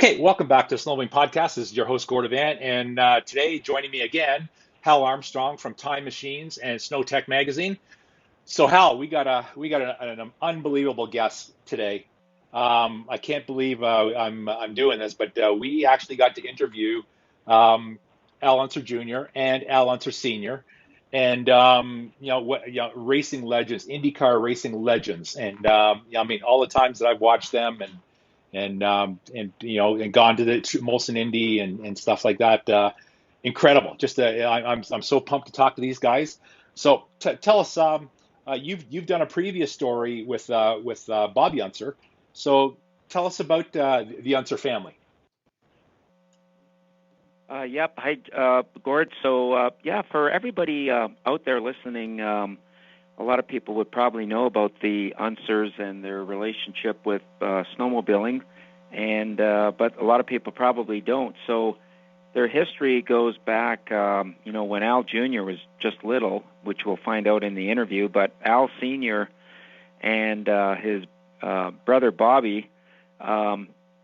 Okay, welcome back to the Snowmobile Podcast. This is your host, Gordon Van, and today joining me again, Hal Armstrong from Time Machines and Snow Tech Magazine. So, Hal, we got an unbelievable guest today. I can't believe I'm doing this, but we actually got to interview um, Al Unser Jr. and Al Unser Sr. and racing legends, IndyCar racing legends, and I mean all the times that I've watched them and gone to the Molson Indy and stuff like that. Incredible! Just I'm so pumped to talk to these guys. So tell us, you've done a previous story with Bobby Unser. So tell us about the Unser family. Yep. Hi, Gord. So, yeah, for everybody out there listening, a lot of people would probably know about the Unsers and their relationship with snowmobiling, and but a lot of people probably don't. So, their history goes back, when Al Jr. was just little, which we'll find out in the interview. But Al Sr. and his brother Bobby.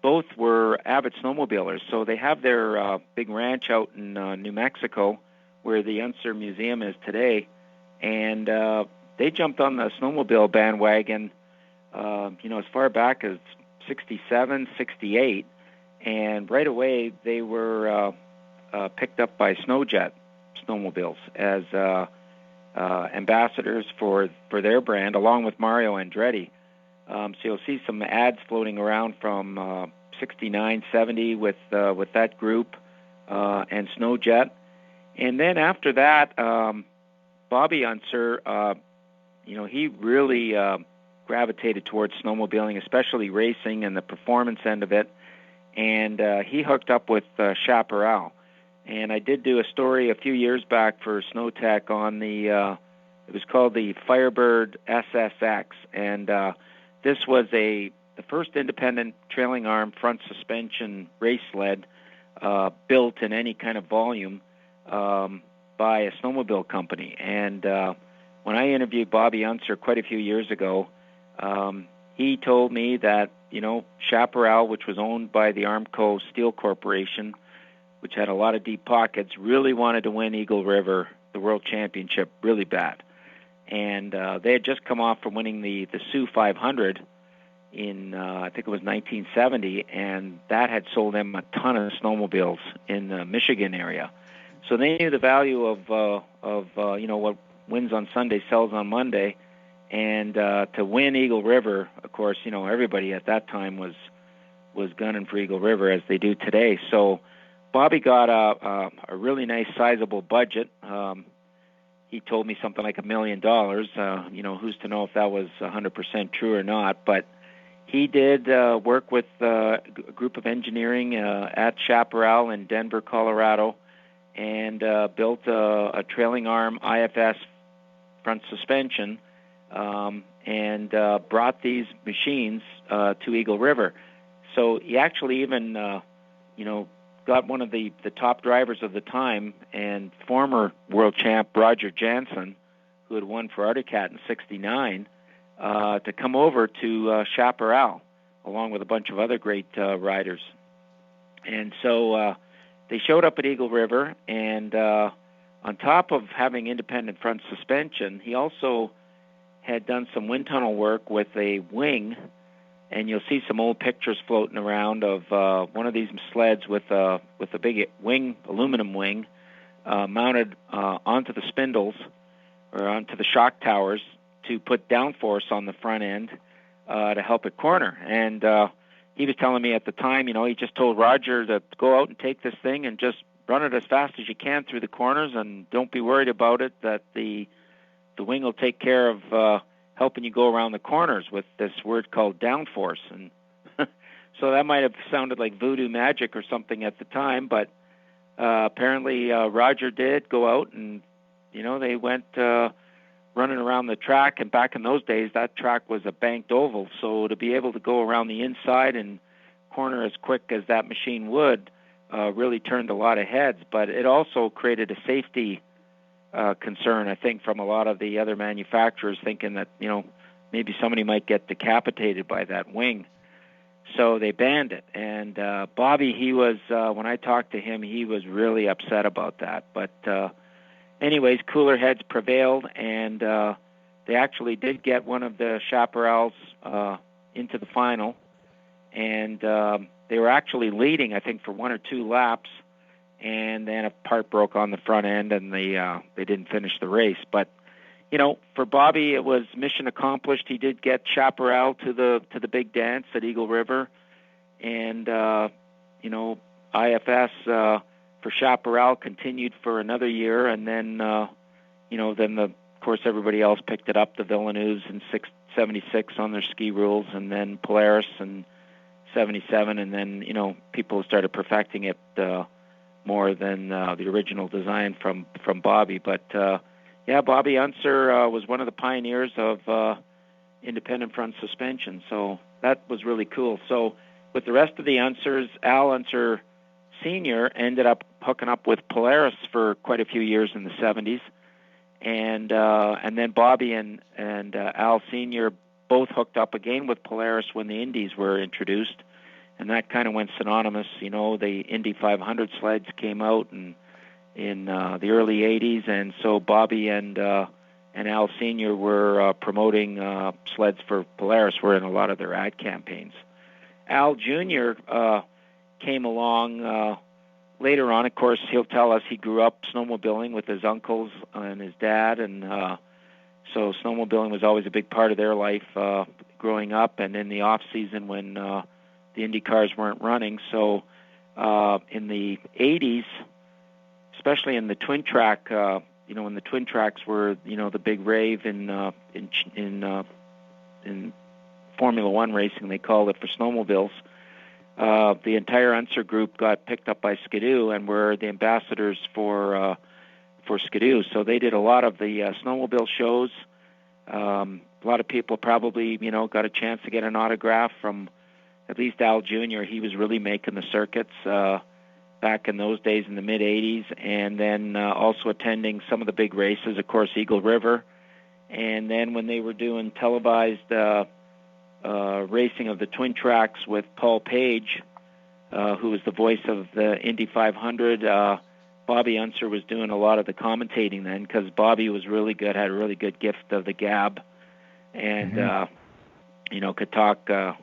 Both were avid snowmobilers, so they have their big ranch out in New Mexico, where the Unser Museum is today, and they jumped on the snowmobile bandwagon, as far back as '67, '68, and right away they were picked up by Snowjet snowmobiles as ambassadors for their brand, along with Mario Andretti. So you'll see some ads floating around from 69, 70 with that group and Snowjet. And then after that, Bobby Unser, he really gravitated towards snowmobiling, especially racing and the performance end of it. And he hooked up with Chaparral. And I did do a story a few years back for SnowTech on it was called the Firebird SSX. And this was the first independent trailing arm front suspension race sled built in any kind of volume by a snowmobile company. And when I interviewed Bobby Unser quite a few years ago, he told me that, Chaparral, which was owned by the Armco Steel Corporation, which had a lot of deep pockets, really wanted to win Eagle River, the World Championship, really bad. And they had just come off from winning the Sioux 500 in, I think it was 1970, and that had sold them a ton of snowmobiles in the Michigan area. So they knew the value of what wins on Sunday sells on Monday, and to win Eagle River, of course, everybody at that time was gunning for Eagle River as they do today. So Bobby got a really nice sizable budget. He told me something like $1 million. Who's to know if that was 100% true or not? But he did work with a group of engineering at Chaparral in Denver, Colorado, and built a trailing arm IFS front suspension, and brought these machines to Eagle River. So he actually even, got one of the top drivers of the time and former world champ Roger Jansen, who had won for Arctic Cat in '69, to come over to Chaparral, along with a bunch of other great riders. And so they showed up at Eagle River, and on top of having independent front suspension, he also had done some wind tunnel work with a wing. And you'll see some old pictures floating around of one of these sleds with a big wing, aluminum wing, mounted onto the spindles or onto the shock towers to put downforce on the front end to help it corner. And he was telling me at the time, he just told Roger to go out and take this thing and just run it as fast as you can through the corners, and don't be worried about it, that the wing will take care of helping you go around the corners with this word called downforce. And so that might have sounded like voodoo magic or something at the time, but apparently Roger did go out, and they went running around the track. And back in those days, that track was a banked oval, so to be able to go around the inside and corner as quick as that machine would really turned a lot of heads. But it also created a safety concern, I think, from a lot of the other manufacturers, thinking that maybe somebody might get decapitated by that wing. So they banned it. And Bobby, he was, when I talked to him, he was really upset about that. But anyways, cooler heads prevailed, and they actually did get one of the chaparrals into the final. And they were actually leading, I think, for 1 or 2 laps. And then a part broke on the front end, and they didn't finish the race. But for Bobby, it was mission accomplished. He did get Chaparral to the big dance at Eagle River, and IFS for Chaparral continued for another year, and then of course everybody else picked it up. The Villeneuves in 76 on their ski rules, and then Polaris in 77, and then people started perfecting it more than the original design from Bobby. But Bobby Unser was one of the pioneers of independent front suspension, so that was really cool. So with the rest of the Unsers, Al Unser Sr. ended up hooking up with Polaris for quite a few years in the 70s, and then Bobby and Al Sr. both hooked up again with Polaris when the Indies were introduced, and that kind of went synonymous. The Indy 500 sleds came out in the early 80s, and so Bobby and Al Sr. were promoting sleds for Polaris, were in a lot of their ad campaigns. Al Jr. Came along later on. Of course, he'll tell us he grew up snowmobiling with his uncles and his dad, and so snowmobiling was always a big part of their life growing up, and in the off-season when the Indy cars weren't running. So in the 80s, especially in the twin track, when the twin tracks were, the big rave in Formula One racing, they called it, for snowmobiles. The entire Unser group got picked up by Skidoo and were the ambassadors for Skidoo. So they did a lot of the snowmobile shows. A lot of people probably, got a chance to get an autograph from at least Al Jr. He was really making the circuits back in those days in the mid-'80s, and then also attending some of the big races, of course, Eagle River. And then when they were doing televised racing of the twin tracks with Paul Page, who was the voice of the Indy 500, Bobby Unser was doing a lot of the commentating then, because Bobby was really good, had a really good gift of the gab, and could talk the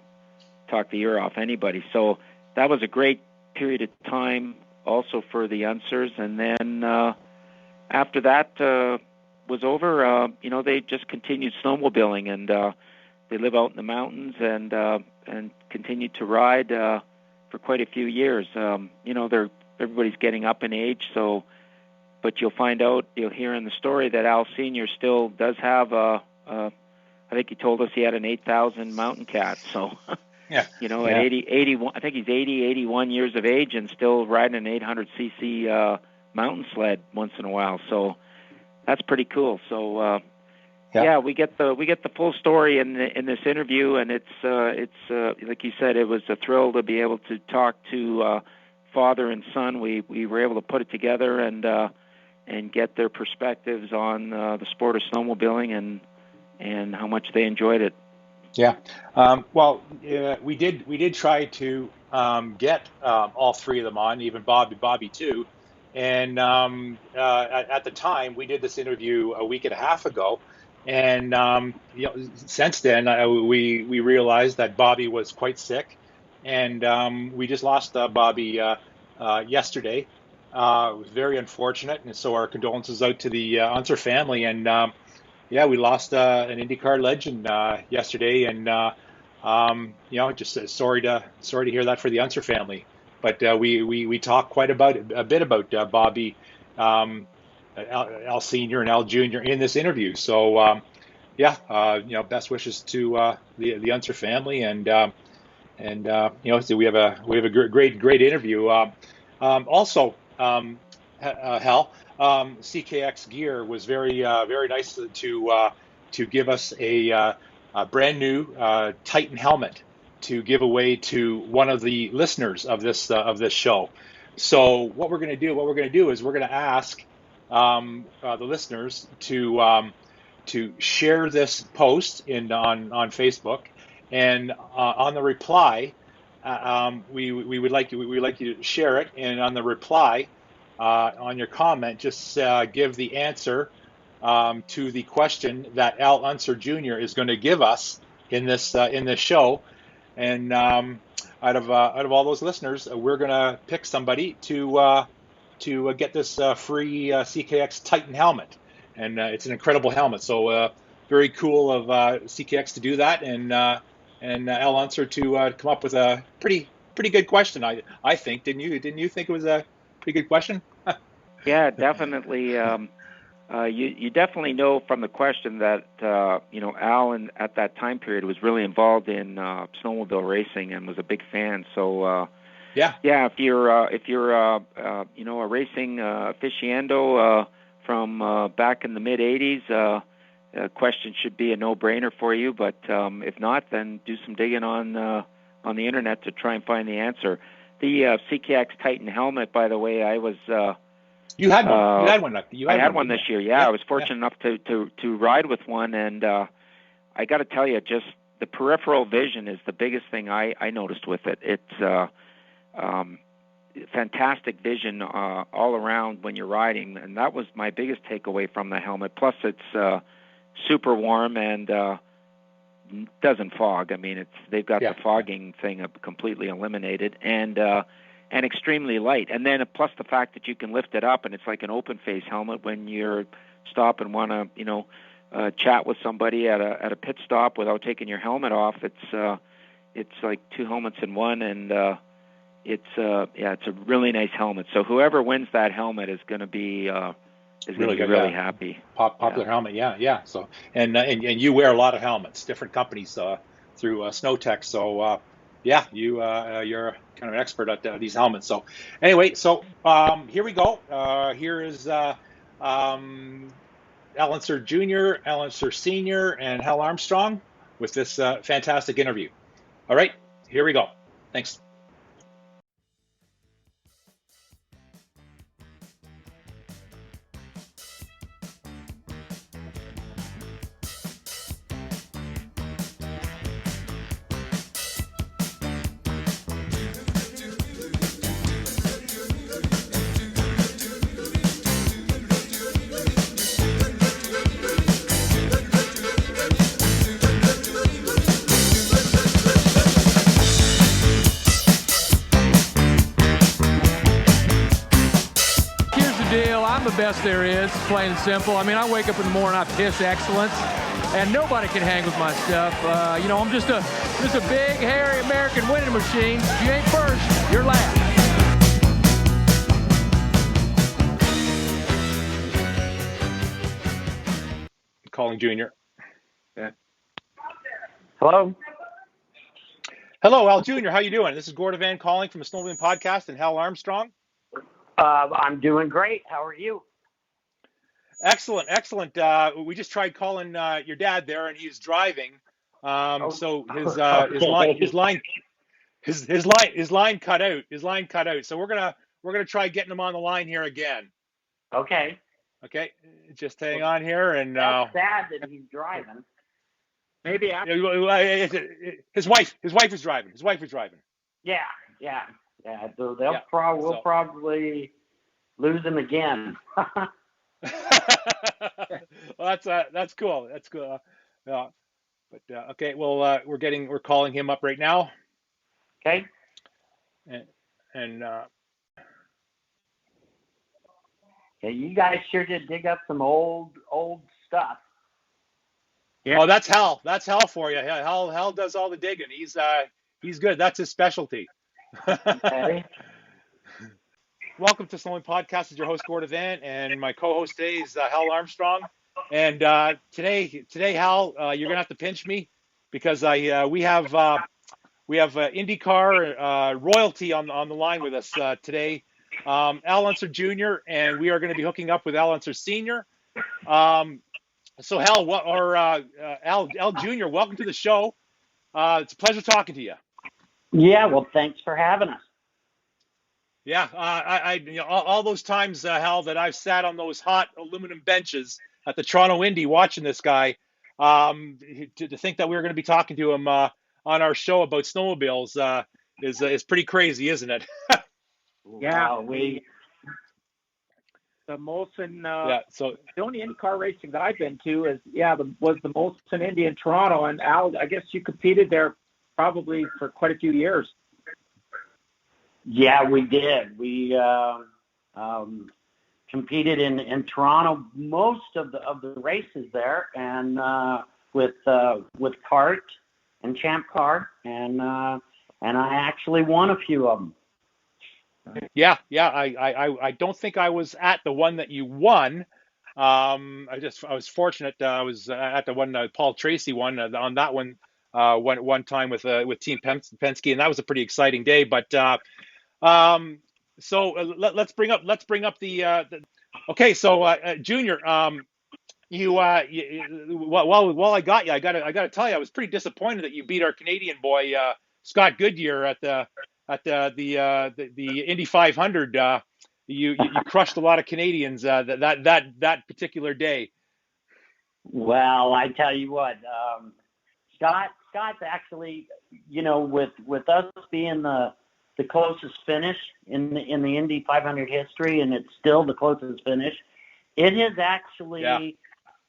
ear off anybody. So that was a great period of time also for the Unsers. And then after that was over, they just continued snowmobiling, and they live out in the mountains and continued to ride for quite a few years. Everybody's getting up in age, but you'll hear in the story that Al Sr. still does have I think he told us he had an 8,000 Mountain Cat. So, at 81, I think he's 81 years of age and still riding an 800cc mountain sled once in a while. So that's pretty cool. So, we get the full story in this interview, and it's like you said, it was a thrill to be able to talk to father and son. We were able to put it together and get their perspectives on the sport of snowmobiling and how much they enjoyed it. Yeah. We did try to get all three of them on, even Bobby too. And at the time, we did this interview a week and a half ago. And since then, we realized that Bobby was quite sick, and we just lost Bobby yesterday. It was very unfortunate, and so our condolences out to the Unser family. And we lost an IndyCar legend yesterday, and just sorry to hear that for the Unser family. But we talked quite a bit about Bobby. Al Sr. and Al Jr. in this interview. So, best wishes to the Unser family, and so we have a great interview. Also, Hal, CKX Gear was very nice to give us a brand new Titan helmet to give away to one of the listeners of this show. So what we're going to do is we're going to ask the listeners to share this post on Facebook, and on the reply, we would like you to share it, and on the reply on your comment, just give the answer to the question that Al Unser Jr. is going to give us in this show. And out of all those listeners, we're going to pick somebody to get this free CKX Titan helmet, and it's an incredible helmet. So very cool of CKX to do that, and Al Unser to come up with a pretty good question. I think, didn't you think it was a pretty good question? Yeah, definitely. You definitely know from the question that Alan at that time period was really involved in snowmobile racing and was a big fan. So yeah, if you're a racing aficionado from back in the mid '80s, question should be a no-brainer for you. But if not, then do some digging on the internet to try and find the answer. The CKX Titan helmet, by the way, I was. You had one. You had one. I had one this year. Yeah, I was fortunate enough to ride with one, and I got to tell you, just the peripheral vision is the biggest thing I noticed with it. It's fantastic vision all around when you're riding, and that was my biggest takeaway from the helmet. Plus, it's super warm and doesn't fog. I mean, they've got the fogging thing completely eliminated, and extremely light. And then plus the fact that you can lift it up, and it's like an open face helmet when you're stop and want to chat with somebody at a pit stop without taking your helmet off. It's like two helmets in one, and it's a really nice helmet. So whoever wins that helmet is going to be really happy. Popular helmet, yeah. So and you wear a lot of helmets, different companies through SnowTech. So you're kind of an expert at these helmets. So anyway, here we go. Here is Al Unser Jr., Al Unser Sr., and Hal Armstrong with this fantastic interview. All right, here we go. Thanks. Best there is, plain and simple. I mean, I wake up in the morning, I piss excellence, and nobody can hang with my stuff. I'm just a big, hairy American winning machine. If you ain't first, you're last. Calling Junior. Yeah. Hello. Hello, Al Junior. How you doing? This is Gordon Van calling from the Snowmobile Podcast and Hal Armstrong. I'm doing great. How are you? Excellent. We just tried calling your dad there, and he's driving. So his line cut out. His line cut out. So we're gonna try getting him on the line here again. Okay. Okay. Just hang on here, and that's sad that he's driving. Maybe his wife is driving. His wife is driving. Yeah. So we'll probably lose him again. Well, that's cool. That's cool. Yeah. But okay. Well, we're calling him up right now. Okay. And yeah, you guys sure did dig up some old stuff. Yeah. Oh, that's Hal. That's Hal for you. Yeah, Hal does all the digging. He's good. That's his specialty. Okay. Welcome to Snowmobile Podcast. Is your host Gordon Van, and my co-host today is Hal Armstrong. And today, Hal, you're gonna have to pinch me because we have IndyCar royalty on the line with us today. Al Unser Jr. and we are going to be hooking up with Al Unser Sr. So Hal, Al Jr., welcome to the show. It's a pleasure talking to you. Yeah, well, thanks for having us. Yeah, all those times, Hal, that I've sat on those hot aluminum benches at the Toronto Indy watching this guy, to think that we were going to be talking to him on our show about snowmobiles, is pretty crazy, isn't it? Yeah, Wow, the Molson, Yeah. So the only IndyCar racing that I've been to was the Molson Indy in Toronto. And Al, I guess you competed there probably for quite a few years. yeah, we did. We competed in Toronto most of the races there, and with kart and Champ Car, and I actually won a few of them. yeah, yeah. I don't think I was at the one that you won. I was fortunate. I was at the one Paul Tracy won on that one one time with Team Penske, and that was a pretty exciting day. But so let's bring up the okay. So Junior, while I got you, I gotta tell you, I was pretty disappointed that you beat our Canadian boy Scott Goodyear at the Indy 500. You crushed a lot of Canadians that particular day. Well, I tell you what, Scott's actually, with us being the closest finish in the Indy 500 history, and it's still the closest finish. It has actually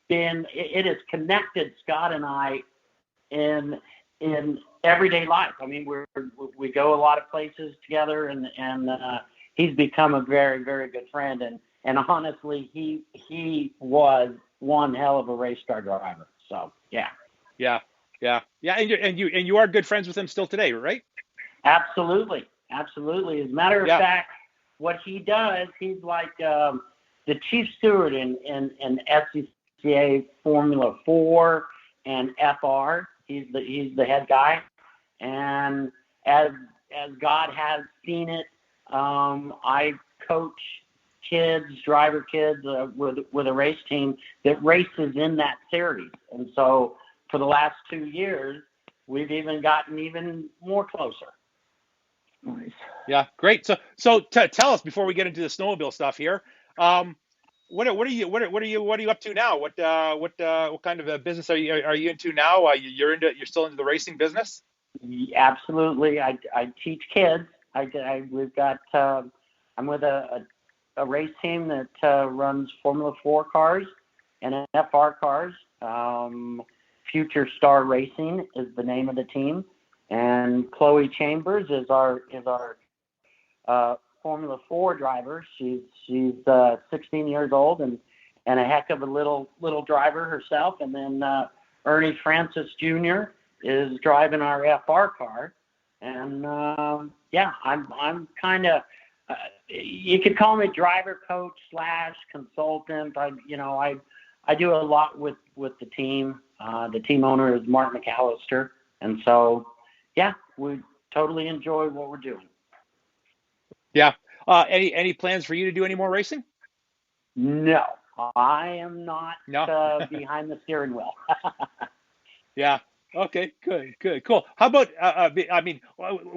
it has connected Scott and I in everyday life. I mean, we go a lot of places together, and he's become a very, very good friend. And honestly, he was one hell of a race car driver. So yeah. And you are good friends with him still today, right? Absolutely. As a matter of fact, what he does, he's like the chief steward in SCCA Formula 4 and FR. He's the head guy, and as God has seen it, I coach driver kids with a race team that races in that series, and so for the last 2 years, we've even gotten even more closer. Nice. Yeah, great. So tell us before we get into the snowmobile stuff here. What are you up to now? What kind of a business are you into now? You're still into the racing business? Absolutely. I teach kids. We've got I'm with a race team that runs Formula 4 cars and FR cars. Future Star Racing is the name of the team, and Chloe Chambers is our Formula 4 driver. She's 16 years old and a heck of a little driver herself. And then Ernie Francis Jr. is driving our FR car. And I'm kind of you could call me driver coach / consultant. I do a lot with the team. The team owner is Mark McAllister, and so we totally enjoy what we're doing. Yeah. Any plans for you to do any more racing? No, I am not behind the steering wheel. Yeah. Okay. Good. Cool. How about? I mean,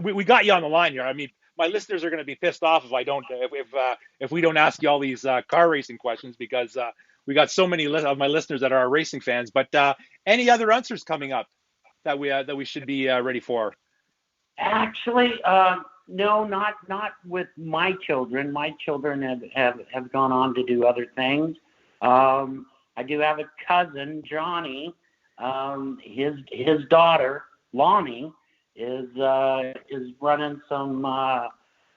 we got you on the line here. I mean, my listeners are going to be pissed off if we don't ask you all these car racing questions, because we got so many of my listeners that are racing fans. But any other Unsers coming up that we should be ready for? Actually, no, not with my children. My children have gone on to do other things. I do have a cousin, Johnny. His daughter, Lonnie, is running some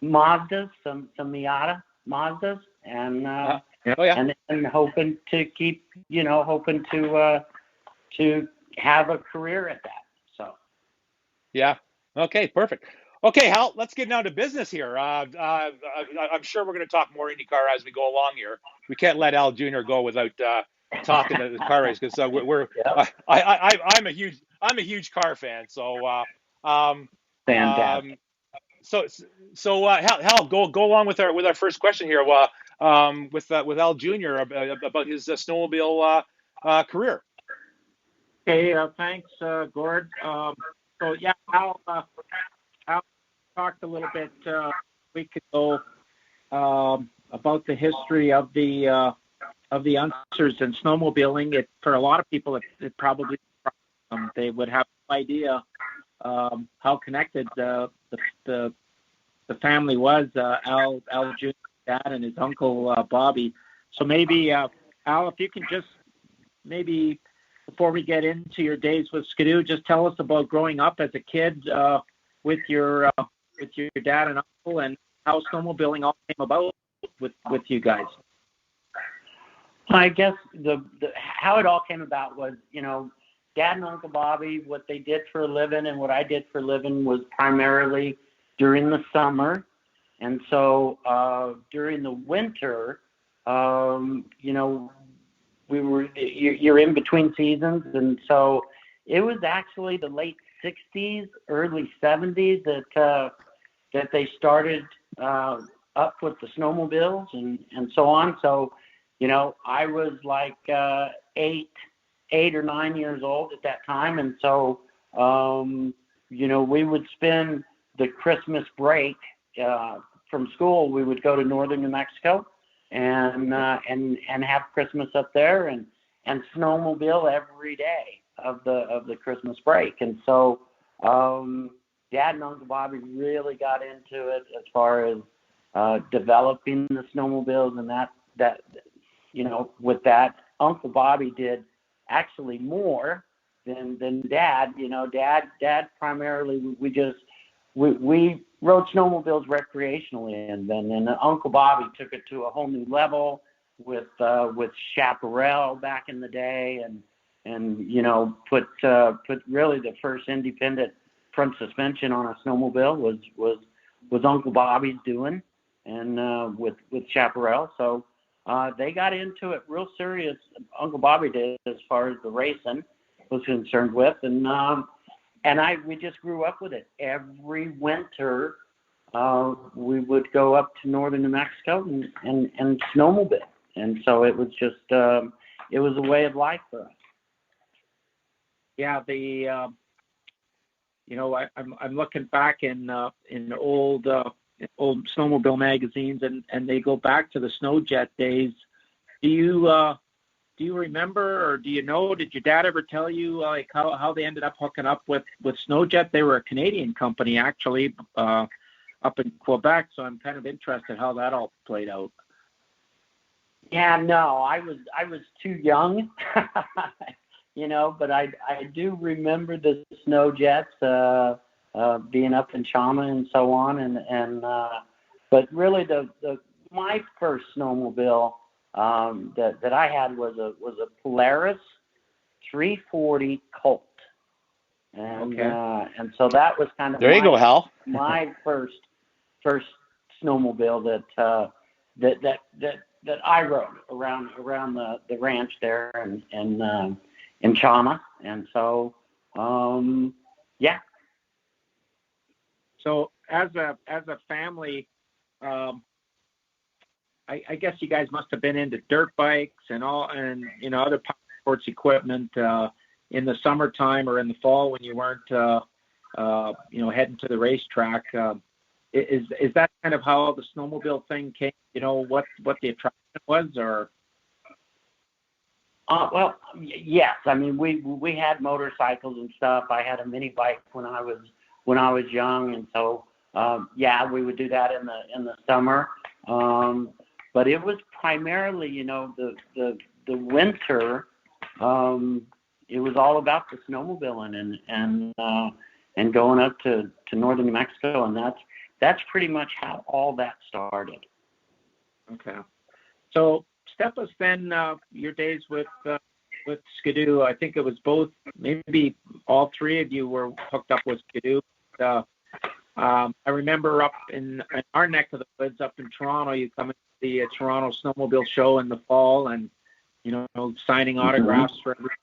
Mazdas, some Miata Mazdas, and and hoping to keep, hoping to have a career at that. So. Yeah. Okay. Perfect. Okay, Hal, let's get down to business here. I'm sure we're going to talk more IndyCar as we go along here. We can't let Al Jr. go without talking to the car race, because I'm a huge car fan. So fantastic. Hal, go along with our first question here. With Al Jr. about his snowmobile career. Okay, thanks, Gord. So yeah, Al talked a little bit a week ago about the history of the Unsers and snowmobiling. For a lot of people, it probably they would have no idea how connected the family was, Al Jr.'s dad and his uncle Bobby. So maybe Al, if you can just maybe before we get into your days with Ski-Doo, just tell us about growing up as a kid with your dad and uncle, and how snowmobiling all came about with you guys. I guess the how it all came about was, Dad and Uncle Bobby, what they did for a living and what I did for a living was primarily during the summer. And so during the winter, you're in between seasons. And so it was actually the late 60s, early 70s that they started up with the snowmobiles and so on. So, I was like 8 or 9 years old at that time. And so, we would spend the Christmas break from school. We would go to northern New Mexico and have Christmas up there and snowmobile every day of the Christmas break. And so, Dad and Uncle Bobby really got into it as far as developing the snowmobiles, and that with that, Uncle Bobby did actually more than Dad. Dad primarily we rode snowmobiles recreationally, and then Uncle Bobby took it to a whole new level with chaparral back in the day, and put really the first independent front suspension on a snowmobile was Uncle Bobby's doing, and with chaparral. So they got into it real serious. Uncle Bobby did, as far as the racing was concerned with, and we just grew up with it. Every winter, we would go up to northern New Mexico and snowmobile, and so it was just it was a way of life for us. Yeah, I'm looking back in old snowmobile magazines, and they go back to the Snowjet days. Do you remember, or do you know, did your dad ever tell you like how they ended up hooking up with Snowjet? They were a Canadian company actually up in Quebec, so I'm kind of interested how that all played out. Yeah, no, I was too young. But I do remember the Snowjets being up in Chama and so on, and but really my first snowmobile that I had was a Polaris 340 Colt, and and so that was kind of there you go, Hal. my first snowmobile that I rode around the ranch there and in Chama, and so yeah. So as a family, I guess you guys must have been into dirt bikes and other power sports equipment in the summertime or in the fall when you weren't heading to the racetrack. Is that kind of how the snowmobile thing came? What the attraction was, or? Well, yes. I mean, we had motorcycles and stuff. I had a mini bike when I was young, and so we would do that in the summer. But it was primarily, the winter. It was all about the snowmobiling and going up to northern New Mexico, and that's pretty much how all that started. Okay. So step us then your days with Ski-Doo. I think it was both, maybe all three of you were hooked up with Ski-Doo. I remember up in our neck of the woods up in Toronto, you come to the Toronto Snowmobile Show in the fall, and signing autographs for everybody.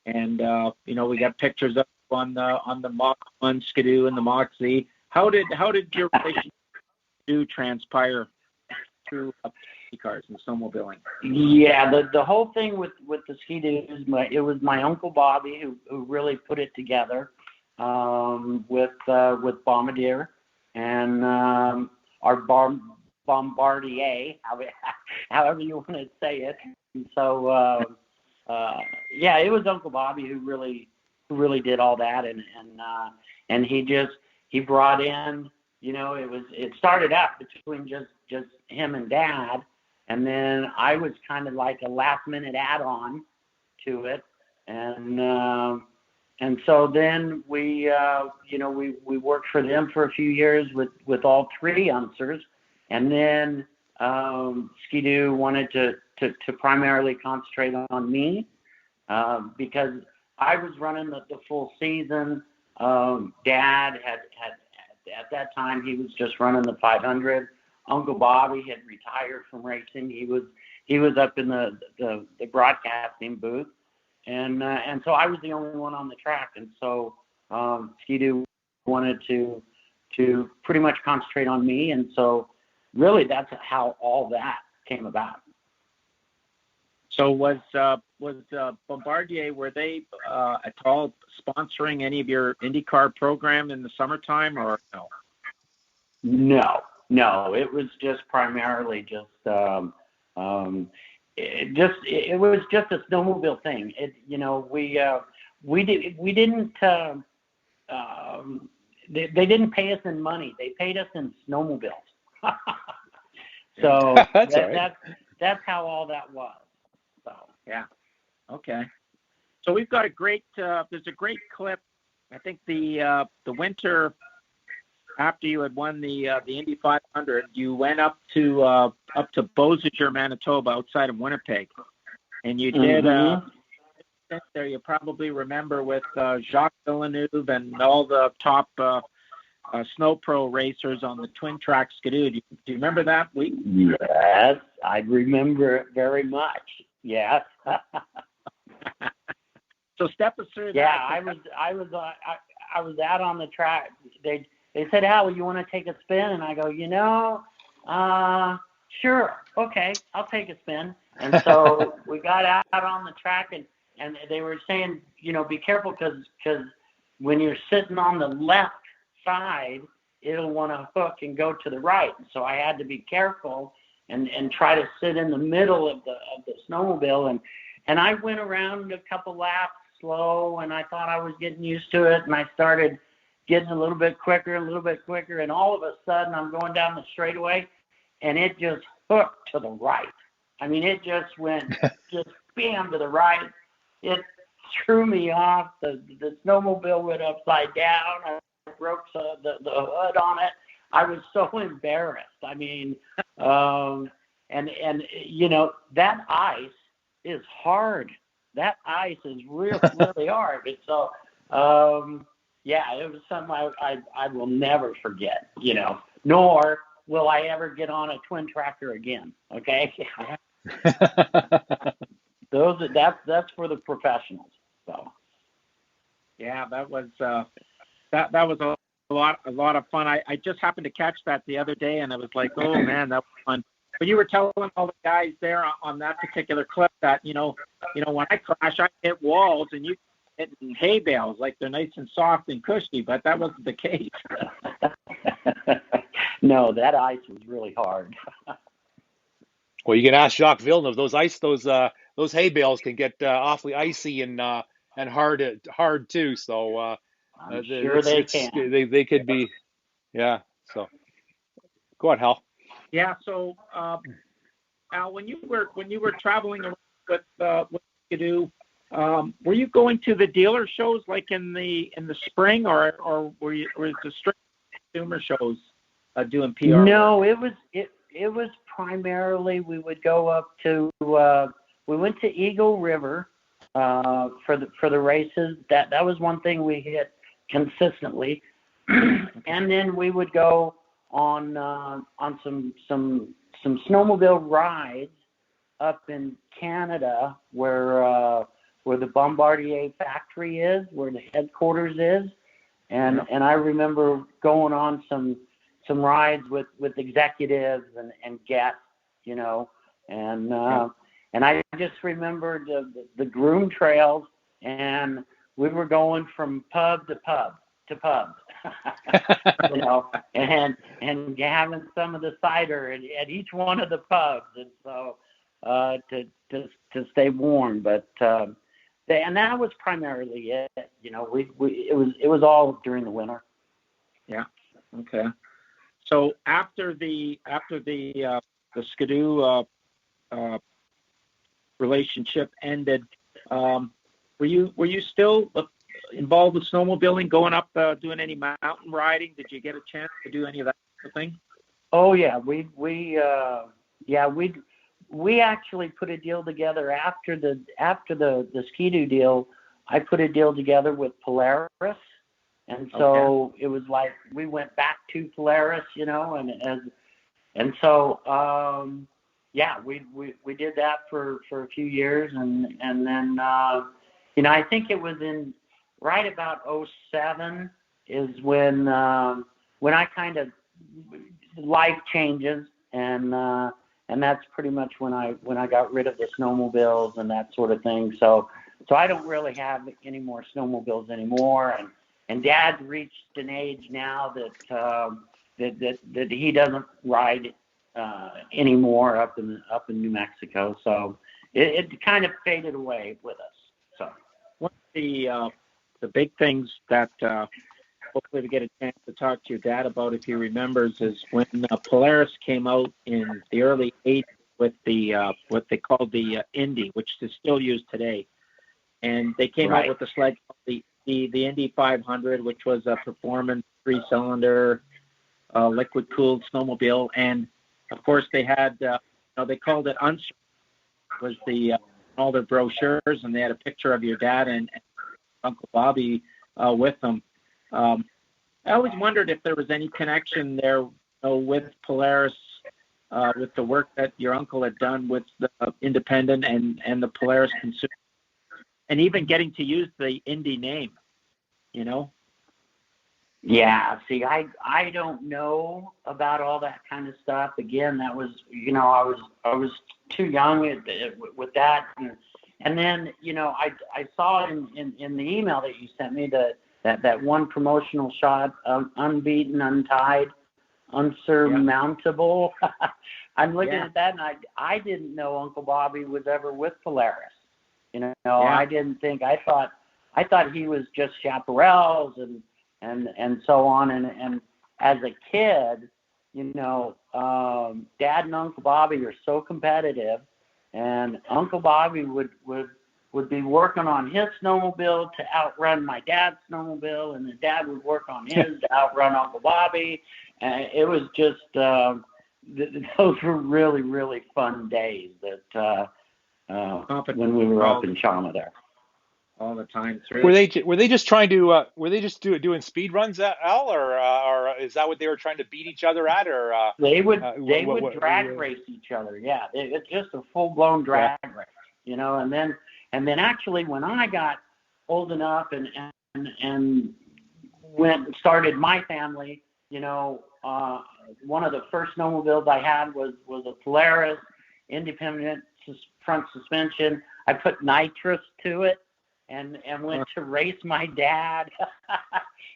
And we got pictures up on the Mach 1 Ski-Doo and the Mach Z. How did your relationship with transpire through cars and snowmobiling? Yeah, the whole thing with the Ski-Doos, it was my Uncle Bobby who really put it together with Bombardier and our Bombardier, however you want to say it. And so it was Uncle Bobby who really really did all that, and he brought in, it started out between just him and Dad, and then I was kind of like a last minute add-on to it, and so then we worked for them for a few years with all three Unsers, and then Ski-Doo wanted to primarily concentrate on me because I was running the full season. Dad had at that time he was just running the 500. Uncle Bobby had retired from racing. He was up in the broadcasting booth, and so I was the only one on the track, and so Ski-Doo wanted to pretty much concentrate on me, and so really that's how all that came about. So was Bombardier, were they at all sponsoring any of your IndyCar program in the summertime, or no? No, it was just primarily it was just a snowmobile thing. They didn't pay us in money. They paid us in snowmobiles. So that's how all that was. So yeah, okay. So we've got there's a great clip. I think the winter after you had won the Indy 500, you went up to Beausejour, Manitoba, outside of Winnipeg, and you did there. You probably remember with Jacques Villeneuve and all the top snow pro racers on the twin track Ski-Doo. Do you remember that week? Yes, I remember it very much. Yes. So step us through that. Yeah, I was out on the track. They said, "Al, you want to take a spin?" And I go, sure, okay, I'll take a spin. And so we got out on the track, and they were saying, be careful because when you're sitting on the left side, it'll want to hook and go to the right. So I had to be careful and try to sit in the middle of the snowmobile, and I went around a couple laps slow, and I thought I was getting used to it, and I started getting a little bit quicker, and all of a sudden I'm going down the straightaway, and it just hooked to the right. I mean, it just went just bam to the right. It threw me off. The snowmobile went upside down. I broke the hood on it. I was so embarrassed. I mean, and that ice is hard. That ice is really, really hard. And so, yeah, it was something I will never forget, nor will I ever get on a twin tractor again. Okay. That's for the professionals. So. Yeah, that was a lot of fun. I just happened to catch that the other day, and I was like, oh man, that was fun. But you were telling all the guys there on that particular clip that when I crash, I hit walls, and you hit hay bales, like they're nice and soft and cushy. But that wasn't the case. No, that ice was really hard. Well, you can ask Jacques Villeneuve. Those hay bales can get awfully icy and hard too. So I'm sure they can. They could be, yeah. So go on, Hal. Yeah. So Al, when you were traveling around with Ski-Doo, were you going to the dealer shows like in the spring, or was the straight consumer shows doing PR? No, it was primarily we would go up to we went to Eagle River for the races. That was one thing we hit consistently, and then we would go on some snowmobile rides up in Canada where the Bombardier factory is, where the headquarters is, and I remember going on some rides with executives and guests, and I just remembered the groom trails, and we were going from pub to pub to pub, and having some of the cider at each one of the pubs, and so to stay warm. But and that was primarily it. You know, it was all during the winter. Yeah. Okay. So after the Skidoo relationship ended, were you still involved with snowmobiling, going up, doing any mountain riding? Did you get a chance to do any of that sort of thing? Oh yeah, we actually put a deal together after the Skidoo deal. I put a deal together with Polaris, and so It was like we went back to Polaris, you know, and so we did that for a few years, and then you know, I think it was in right about 2007 is when I kind of life changes, and that's pretty much when I got rid of the snowmobiles and that sort of thing. So I don't really have any more snowmobiles anymore, and Dad's reached an age now that he doesn't ride anymore up in New Mexico. So it kind of faded away with us. So one of the big things that hopefully we get a chance to talk to your dad about, if he remembers, is when Polaris came out in the early 80s with the what they called the Indy, which is still used today. And they came out with a sled called the Indy 500, which was a performance 3-cylinder liquid-cooled snowmobile. And, of course, they had, they called it Unser, was all their brochures, and they had a picture of your dad and Uncle Bobby with them. I always wondered if there was any connection there with Polaris, with the work that your uncle had done with the Independent and the Polaris consumer, and even getting to use the Indy name, you know? Yeah, see, I don't know about all that kind of stuff. Again, that was, you know, I was too young with that, and then, you know, I saw in the email that you sent me that one promotional shot of unbeaten, untied, unsurmountable. I'm looking at that, and I didn't know Uncle Bobby was ever with Polaris. You know, I didn't think. I thought he was just chaparrals and so on. And as a kid, you know, Dad and Uncle Bobby are so competitive, and Uncle Bobby would be working on his snowmobile to outrun my dad's snowmobile, and then Dad would work on his to outrun Uncle Bobby. And it was just those were really, really fun days when we were up in Chama there. All the time through. Were they just trying to doing speed runs, Al, or is that what they were trying to beat each other at, or they would drag race each other? Yeah, it's just a full blown drag race, you know. And then actually when I got old enough and went and started my family, you know, one of the first snowmobiles I had was a Polaris Independent front suspension. I put nitrous to it and went to race my dad.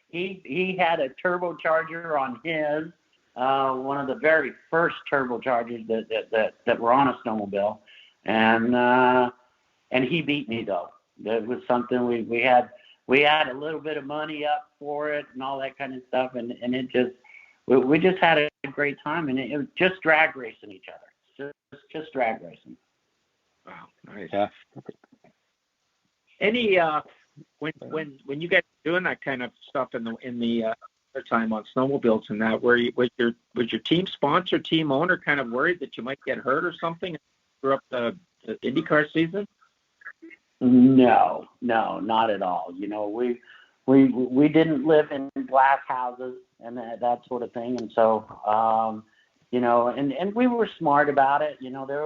He had a turbocharger on his, one of the very first turbochargers that were on a snowmobile, and he beat me though. That was something we had a little bit of money up for it and all that kind of stuff, and it just we just had a great time, and it was just drag racing each other, just drag racing. Wow, nice. Yeah. Any when you get doing that kind of stuff in the time on snowmobiles and that, was your team sponsor, team owner kind of worried that you might get hurt or something through up the IndyCar season? No, not at all. You know, we didn't live in glass houses and that sort of thing, and so you know, and we were smart about it. You know, there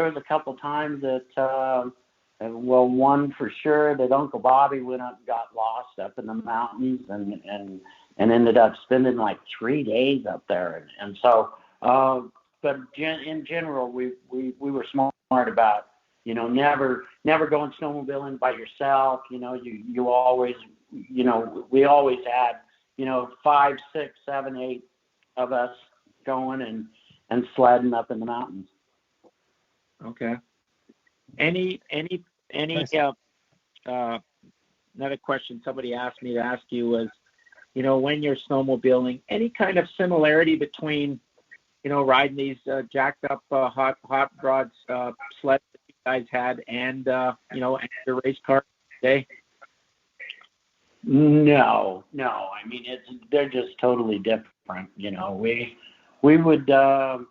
was a couple times that one for sure that Uncle Bobby went up and got lost up in the mountains and ended up spending like 3 days up there, and so but in general we were smart about, you know, never going snowmobiling by yourself. You know, you always, you know, we always had, you know, 5, 6, 7, 8 of us going and sledding up in the mountains. Okay. Any another question somebody asked me to ask you was, when you're snowmobiling, any kind of similarity between, riding these jacked up hot rods sleds that you guys had and and your race car today? No. I mean, they're just totally different. We would, riding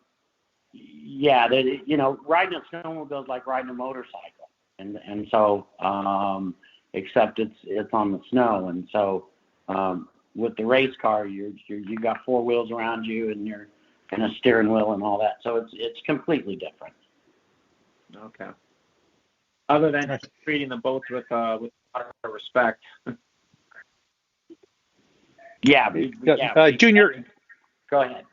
a snowmobile is like riding a motorcycle, and so except it's on the snow, and so with the race car, you got four wheels around you, and you're and a steering wheel and all that. So it's completely different. Okay. Other than treating them both with respect. Yeah. Junior. Go ahead.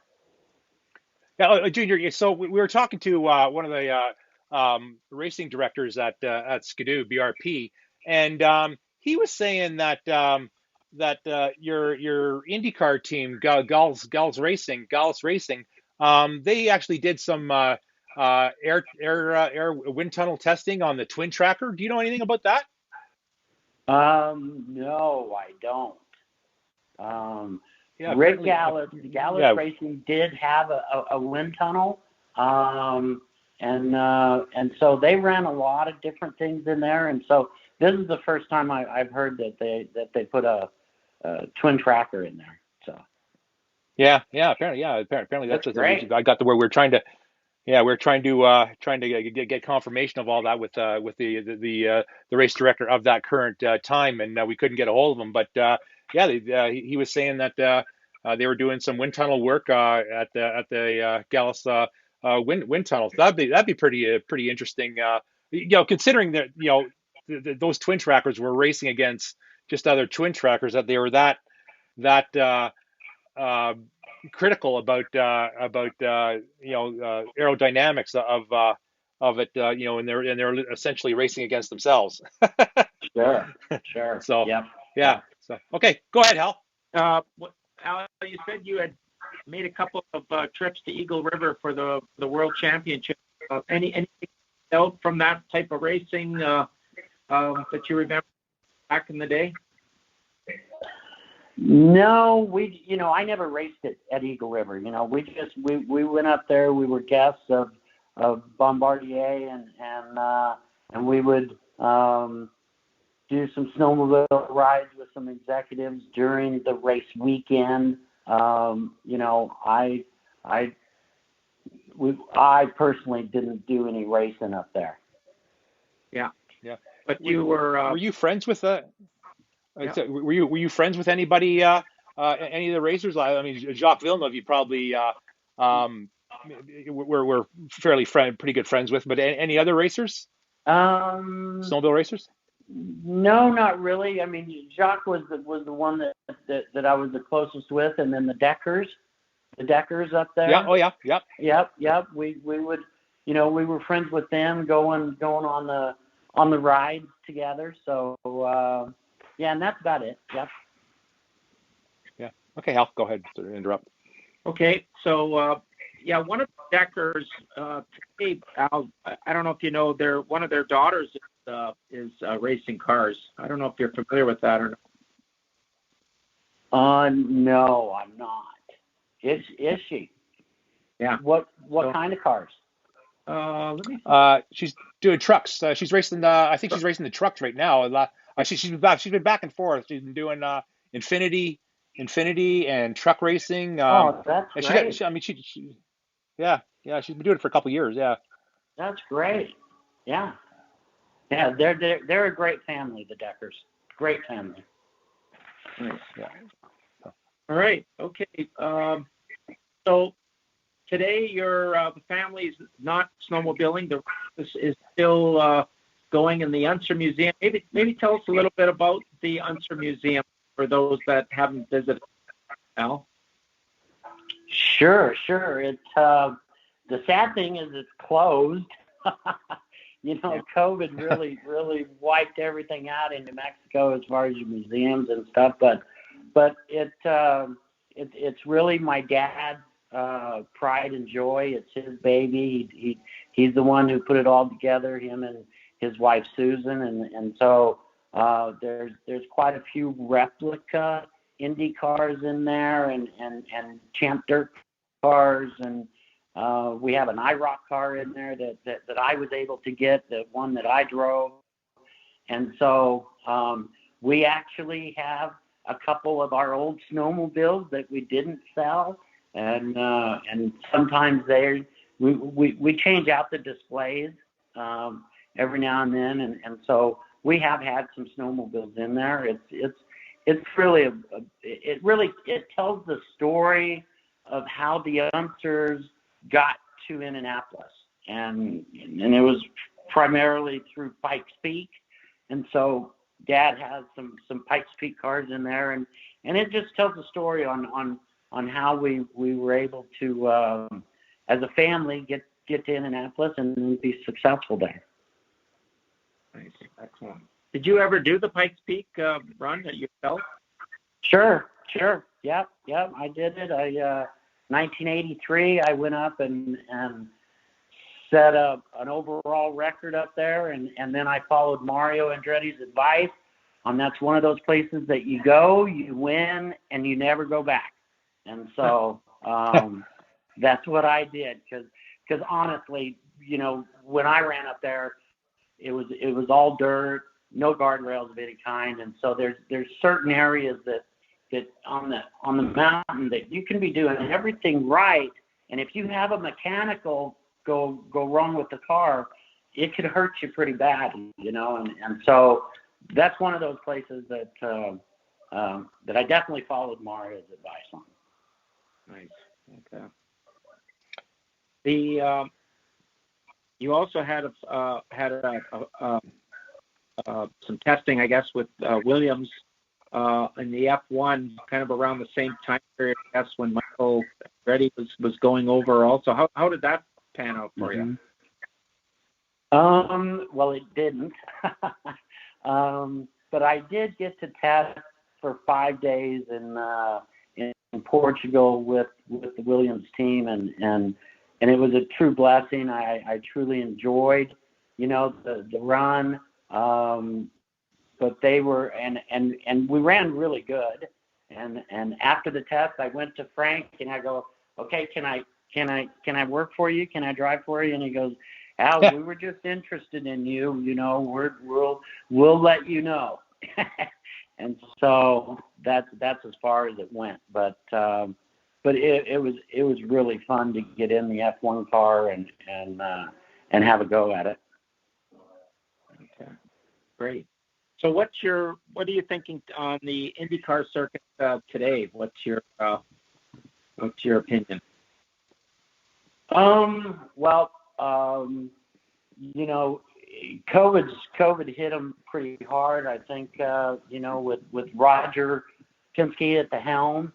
Yeah, Junior. So we were talking to one of the racing directors at Skidoo BRP, and he was saying that your IndyCar team, Gals Racing, they actually did some air wind tunnel testing on the twin tracker. Do you know anything about that? No, I don't. Rick Gallus Racing did have a wind tunnel, and so they ran a lot of different things in there. And so this is the first time I've heard that they put a twin tracker in there. So apparently that's great. I got to where we're trying to get confirmation of all that with the race director of that current time, and we couldn't get a hold of him. But he was saying that they were doing some wind tunnel work at the Gallus wind tunnel. So that'd be pretty interesting. Considering that those twin trackers were racing against just other twin trackers, that they were that critical about aerodynamics of it, and they're essentially racing against themselves. Sure. So So okay, go ahead, Hal. Al, you said you had made a couple of trips to Eagle River for the World Championship. Anything else from that type of racing that you remember back in the day? No, I never raced at Eagle River. We went up there. We were guests of Bombardier, and we would do some snowmobile rides with some executives during the race weekend. I personally didn't do any racing up there. Yeah. But you were you friends with were you friends with anybody? Any of the racers? I mean, Jacques Villeneuve, you probably were pretty good friends with. But any other racers? Snowmobile racers? No, not really. I mean, Jacques was the one that I was the closest with, and then the Deckers up there. Yeah. Oh, yeah. Yep. Yep. We would, we were friends with them, going on the rides together. So and that's about it. Yep. Yeah. Okay, Hal, go ahead. Sorry to interrupt. Okay. So one of the Deckers today, Al, I don't know if you know, one of their daughters is racing cars. I don't know if you're familiar with that or not. No, I'm not. Is she? Yeah. What kind of cars? Let me. She's doing trucks. She's racing. I think she's racing the trucks right now. She's been back and forth. She's been doing Infinity and truck racing. That's great. She's been doing it for a couple of years. Yeah. That's great. Yeah. Yeah, they're a great family, the Deckers. Great family. Nice. Yeah. All right. Okay. So today, the family's not snowmobiling. The race is still going in the Unser Museum. Maybe tell us a little bit about the Unser Museum for those that haven't visited. Al? Sure. It's the sad thing is it's closed. COVID really wiped everything out in New Mexico as far as your museums and stuff. But it's really my dad's pride and joy. It's his baby. He's the one who put it all together. Him and his wife Susan, and so There's quite a few replica Indy cars in there, and Champ Dirt cars, and we have an IROC car in there that I was able to get, the one that I drove. And so we actually have a couple of our old snowmobiles that we didn't sell, and sometimes we change out the displays every now and then, and so we have had some snowmobiles in there. It's really it tells the story of how the Unsers got to Indianapolis, and it was primarily through Pikes Peak, and so Dad has some Pikes Peak cars in there, and it just tells a story on how we were able to as a family get to Indianapolis and be successful there. Nice, excellent. Did you ever do the Pikes Peak run yourself? Sure. Yep, I did it. 1983, I went up and set up an overall record up there, and then I followed Mario Andretti's advice on that's one of those places that you go, you win, and you never go back. And so that's what I did, because honestly, when I ran up there, it was all dirt, no guardrails of any kind, and so there's certain areas that on the mountain that you can be doing everything right, and if you have a mechanical go wrong with the car, it could hurt you pretty bad, and so that's one of those places that I definitely followed Mario's advice on. Nice. Okay. You also had some testing, I guess, with Williams in the F1, kind of around the same time period, I guess, when Michael Andretti was going over also. How did that pan out for you? Well, it didn't. But I did get to test for 5 days in Portugal with the Williams team, and it was a true blessing. I truly enjoyed, the run. But they were, and we ran really good. And after the test, I went to Frank and I go, okay, can I work for you? Can I drive for you? And he goes, Al, we were just interested in you. We'll let you know. And so that's as far as it went. But it was really fun to get in the F1 car and have a go at it. Okay, great. So what are you thinking on the IndyCar circuit today? What's your opinion? Well, COVID hit them pretty hard. I think, with Roger Penske at the helm,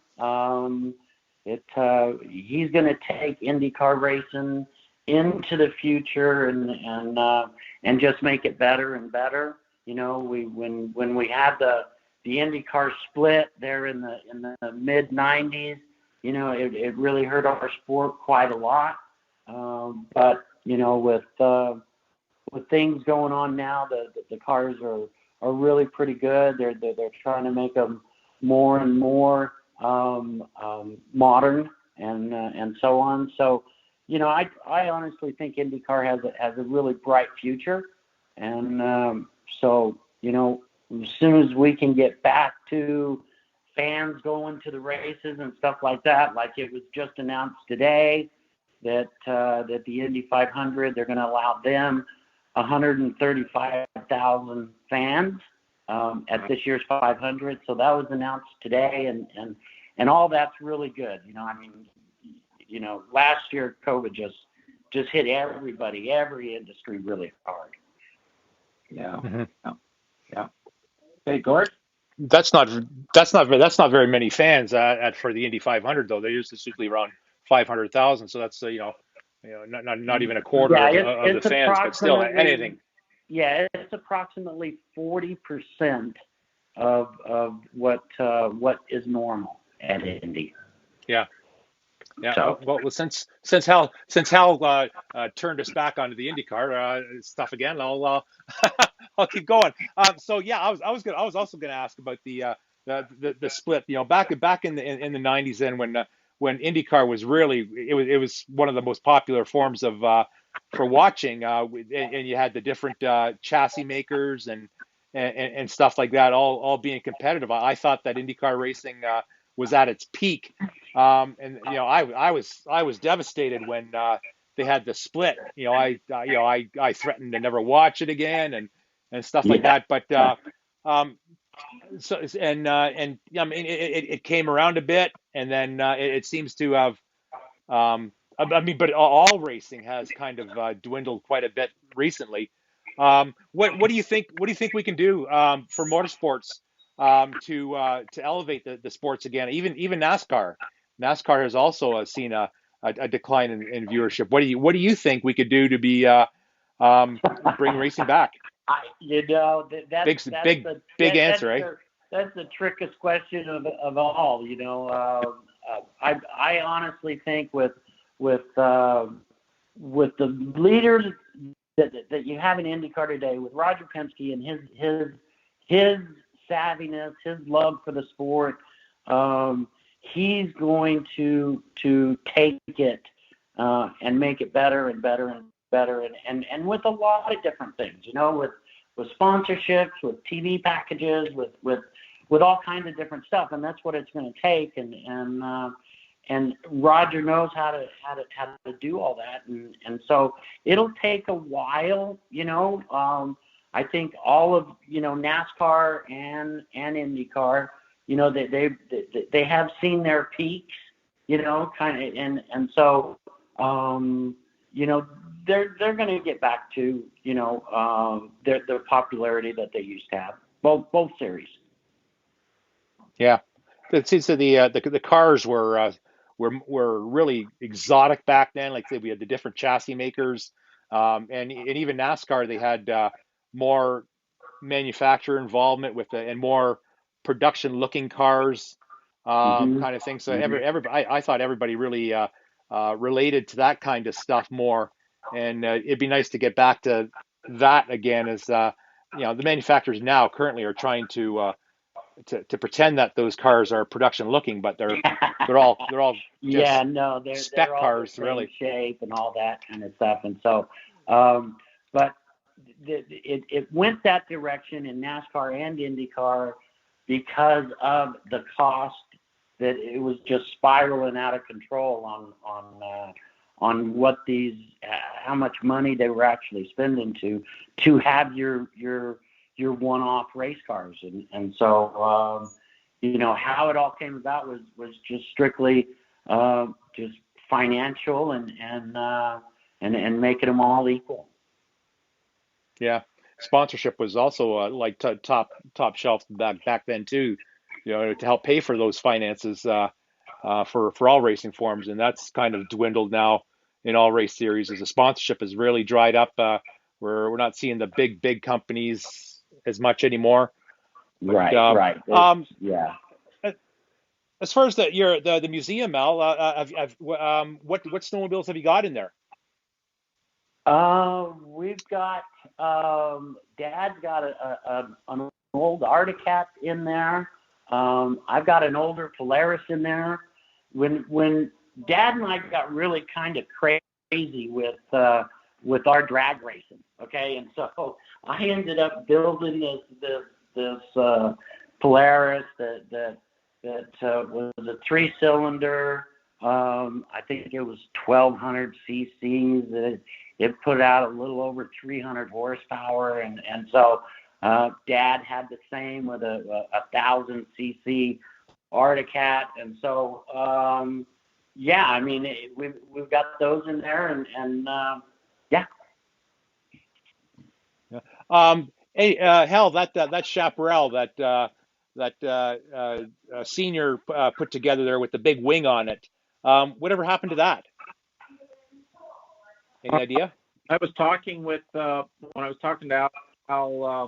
he's going to take IndyCar racing into the future and just make it better and better. When we had the IndyCar split there in the mid '90s, it really hurt our sport quite a lot. But with things going on now, the cars are really pretty good. They're trying to make them more and more modern and so on. So I honestly think IndyCar has a really bright future, and so as soon as we can get back to fans going to the races and stuff like that, like it was just announced today that the Indy 500, they're going to allow them 135,000 fans at this year's 500. So that was announced today, and all that's really good. Last year COVID just hit everybody, every industry really hard. Yeah. Mm-hmm. Yeah. Hey, Gord. That's not very many fans for the Indy 500 though. They usually around 500,000. So that's not even a quarter of the fans, but still anything. Yeah, it's approximately 40% of what is normal at Indy. Yeah. Yeah. So, well, since Hal turned us back onto the IndyCar stuff again, I'll I'll keep going. So yeah, I was also gonna ask about the split. Back in the 90s, then when IndyCar was really it was one of the most popular forms of for watching, and you had the different chassis makers and stuff like that, all being competitive. I thought that IndyCar racing was at its peak, and I was devastated when they had the split. I threatened to never watch it again and stuff like Yeah. that. But um, so and I mean it came around a bit, and then it seems to have. I mean, but all racing has kind of dwindled quite a bit recently. What do you think? What do you think we can do for motorsports to elevate the sports again? Even NASCAR. NASCAR has also seen a decline in viewership. What do you think we could do to be bring racing back? That's Big answer, eh? that's the trickiest question of all. I honestly think with the leaders that you have in IndyCar today, with Roger Penske and his savviness, his love for the sport, he's going to take it and make it better and better and better, and with a lot of different things, with sponsorships, with TV packages, with all kinds of different stuff, and that's what it's going to take. And Roger knows how to do all that, and so it'll take a while. I think all of NASCAR and IndyCar, they have seen their peaks, kind of, and so they're going to get back to their popularity that they used to have, both series. Yeah, it seems that the cars were really exotic back then. Like I said, we had the different chassis makers, and even NASCAR. They had more manufacturer involvement and more production looking cars, kind of thing. So I thought everybody really related to that kind of stuff more, and it'd be nice to get back to that again. As the manufacturers now currently are trying to pretend that those cars are production looking, but they're all just spec they're all cars, the same really. shape and all that kind of stuff. And so, but it went that direction in NASCAR and IndyCar because of the cost, that it was just spiraling out of control on what how much money they were actually spending to have your one-off race cars, and so how it all came about was just strictly just financial and making them all equal. Yeah, sponsorship was also like top shelf back then too, to help pay for those finances for all racing forms, and that's kind of dwindled now in all race series as the sponsorship has really dried up. We're not seeing the big companies as much anymore. But, right. Yeah. As far as the museum, Al, what snowmobiles have you got in there? We've got Dad's got an old Articat in there. I've got an older Polaris in there. When Dad and I got really kind of crazy with our drag racing, okay, and so I ended up building this Polaris that was a 3-cylinder. I think it was 1,200 cc's. It put out a little over 300 horsepower, and so Dad had the same with a 1,000 cc Articat, and so yeah, I mean we've got those in there, and yeah. Hey, hell, that chaparral that Senior put together there with the big wing on it. Whatever happened to that? Any idea? I was talking with when I was talking to Al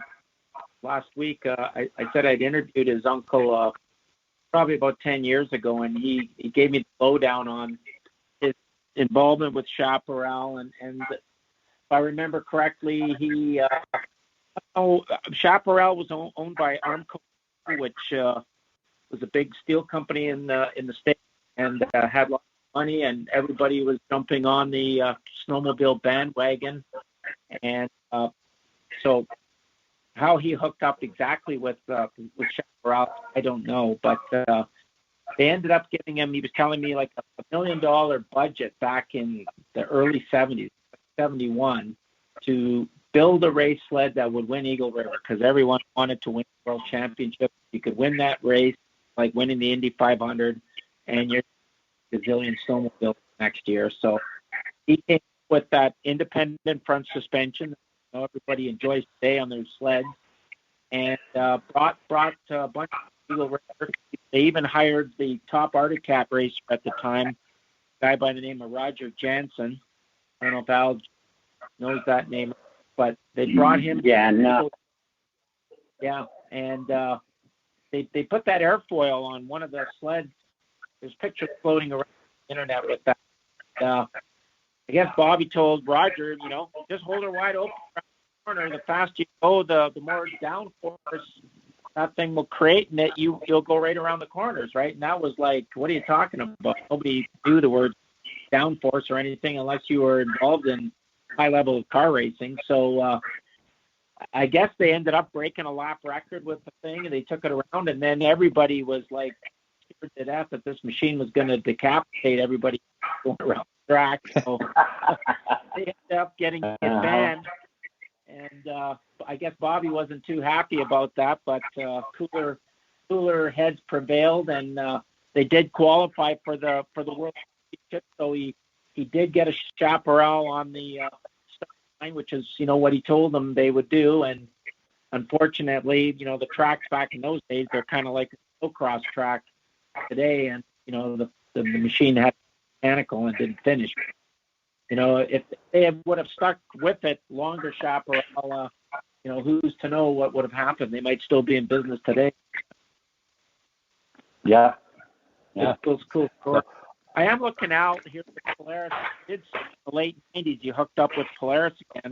last week. I said I'd interviewed his uncle probably about 10 years ago, and he gave me the lowdown on his involvement with chaparral, and if I remember correctly, he Oh, Chaparral was owned by Armco, which was a big steel company in the States, and had lots of money, and everybody was jumping on the snowmobile bandwagon. And so how he hooked up exactly with Chaparral, I don't know, but they ended up giving him, he was telling me, like $1 million budget back in the early 70s, 71, to build a race sled that would win Eagle River, because everyone wanted to win the World Championship. You could win that race, like winning the Indy 500, and you're a gazillion snowmobile next year. So he came with that independent front suspension that everybody enjoys today on their sleds, and brought a bunch of Eagle River. They even hired the top Arctic Cat racer at the time, a guy by the name of Roger Jansen. I don't know if Al knows that name, but they brought him. Yeah, no. Yeah, and they put that airfoil on one of the sleds. There's pictures floating around the internet with that. I guess Bobby told Roger, just hold her wide open around the corner. The faster you go, the more downforce that thing will create, and that you'll go right around the corners, right? And that was like, what are you talking about? Nobody knew the word downforce or anything unless you were involved in high level car racing. So I guess they ended up breaking a lap record with the thing, and they took it around, and then everybody was like scared to death that this machine was going to decapitate everybody going around the track. So they ended up getting it banned. And I guess Bobby wasn't too happy about that, but cooler heads prevailed, and they did qualify for the World Championship. So he did get a Chaparral on the start line, which is what he told them they would do. And unfortunately, the tracks back in those days, they're kind of like a snowcross track today, and the machine had mechanical and didn't finish. If they would have stuck with it longer, Chaparral, who's to know what would have happened? They might still be in business today. Yeah. It's cool. I am looking out here with Polaris. In the late 90s, you hooked up with Polaris again.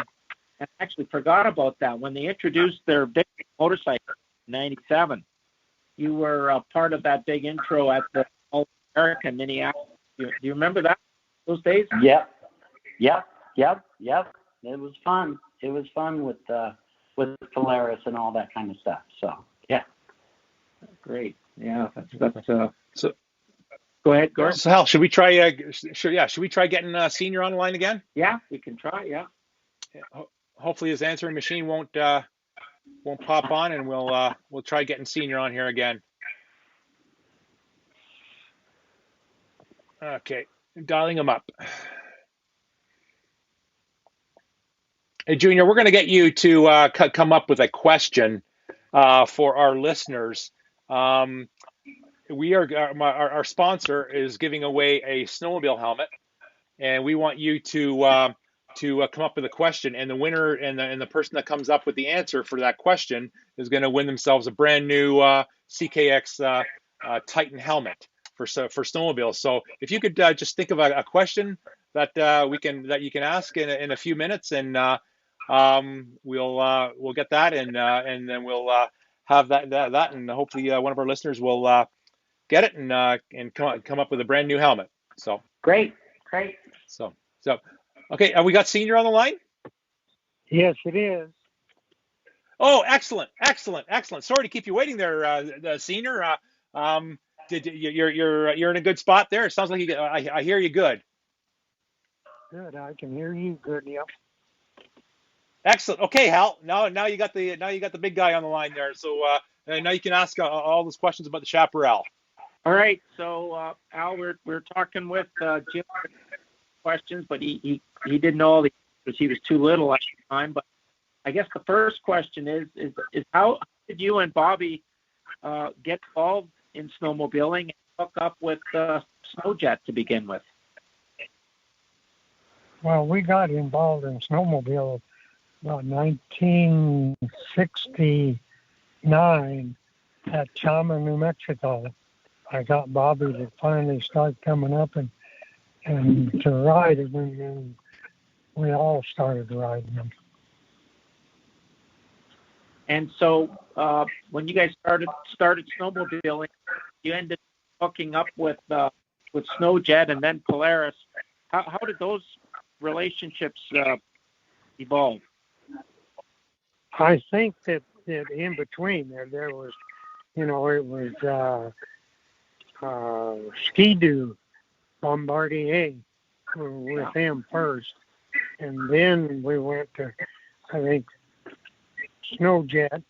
And I actually forgot about that. When they introduced their big motorcycle in 97, you were part of that big intro at the All America in Minneapolis. Do you remember that, those days? Yep. It was fun. It was fun with Polaris and all that kind of stuff. So yeah. Great. Yeah, that's So go ahead, Gordon. So Hal, should we try? Should we try getting Senior on the line again? Yeah, we can try. Yeah. Hopefully his answering machine won't pop on, and we'll try getting Senior on here again. Okay, dialing him up. Hey, Junior, we're going to get you to come up with a question for our listeners. We are our sponsor is giving away a snowmobile helmet, and we want you to come up with a question. And the winner and the person that comes up with the answer for that question is going to win themselves a brand new CKX Titan helmet for snowmobiles. So if you could just think of a question that you can ask in a few minutes, and we'll get that, and then we'll have that, and hopefully one of our listeners will get it and come up with a brand new helmet. So great. So okay, we got Senior on the line. Yes, it is. Oh, excellent. Sorry to keep you waiting there, Senior. You're in a good spot there. It sounds like I hear you good. Good. I can hear you good. Yep. Excellent. Okay, Hal. Now you got the big guy on the line there. So now you can ask all those questions about the Chaparral. All right. So Al, we're talking with Jim questions, but he didn't know all the answers. He was too little at the time. But I guess the first question is how did you and Bobby get involved in snowmobiling and hook up with Snowjet to begin with? Well, we got involved in snowmobile about 1969 at Chama, New Mexico. I got Bobby to finally start coming up and to ride them, and we all started riding them. And so when you guys started snowmobiling, you ended up hooking up with Snowjet and then Polaris. How did those relationships evolve? I think that in between there was, it was Ski-Doo Bombardier with them first, and then we went to, I think, Snowjet,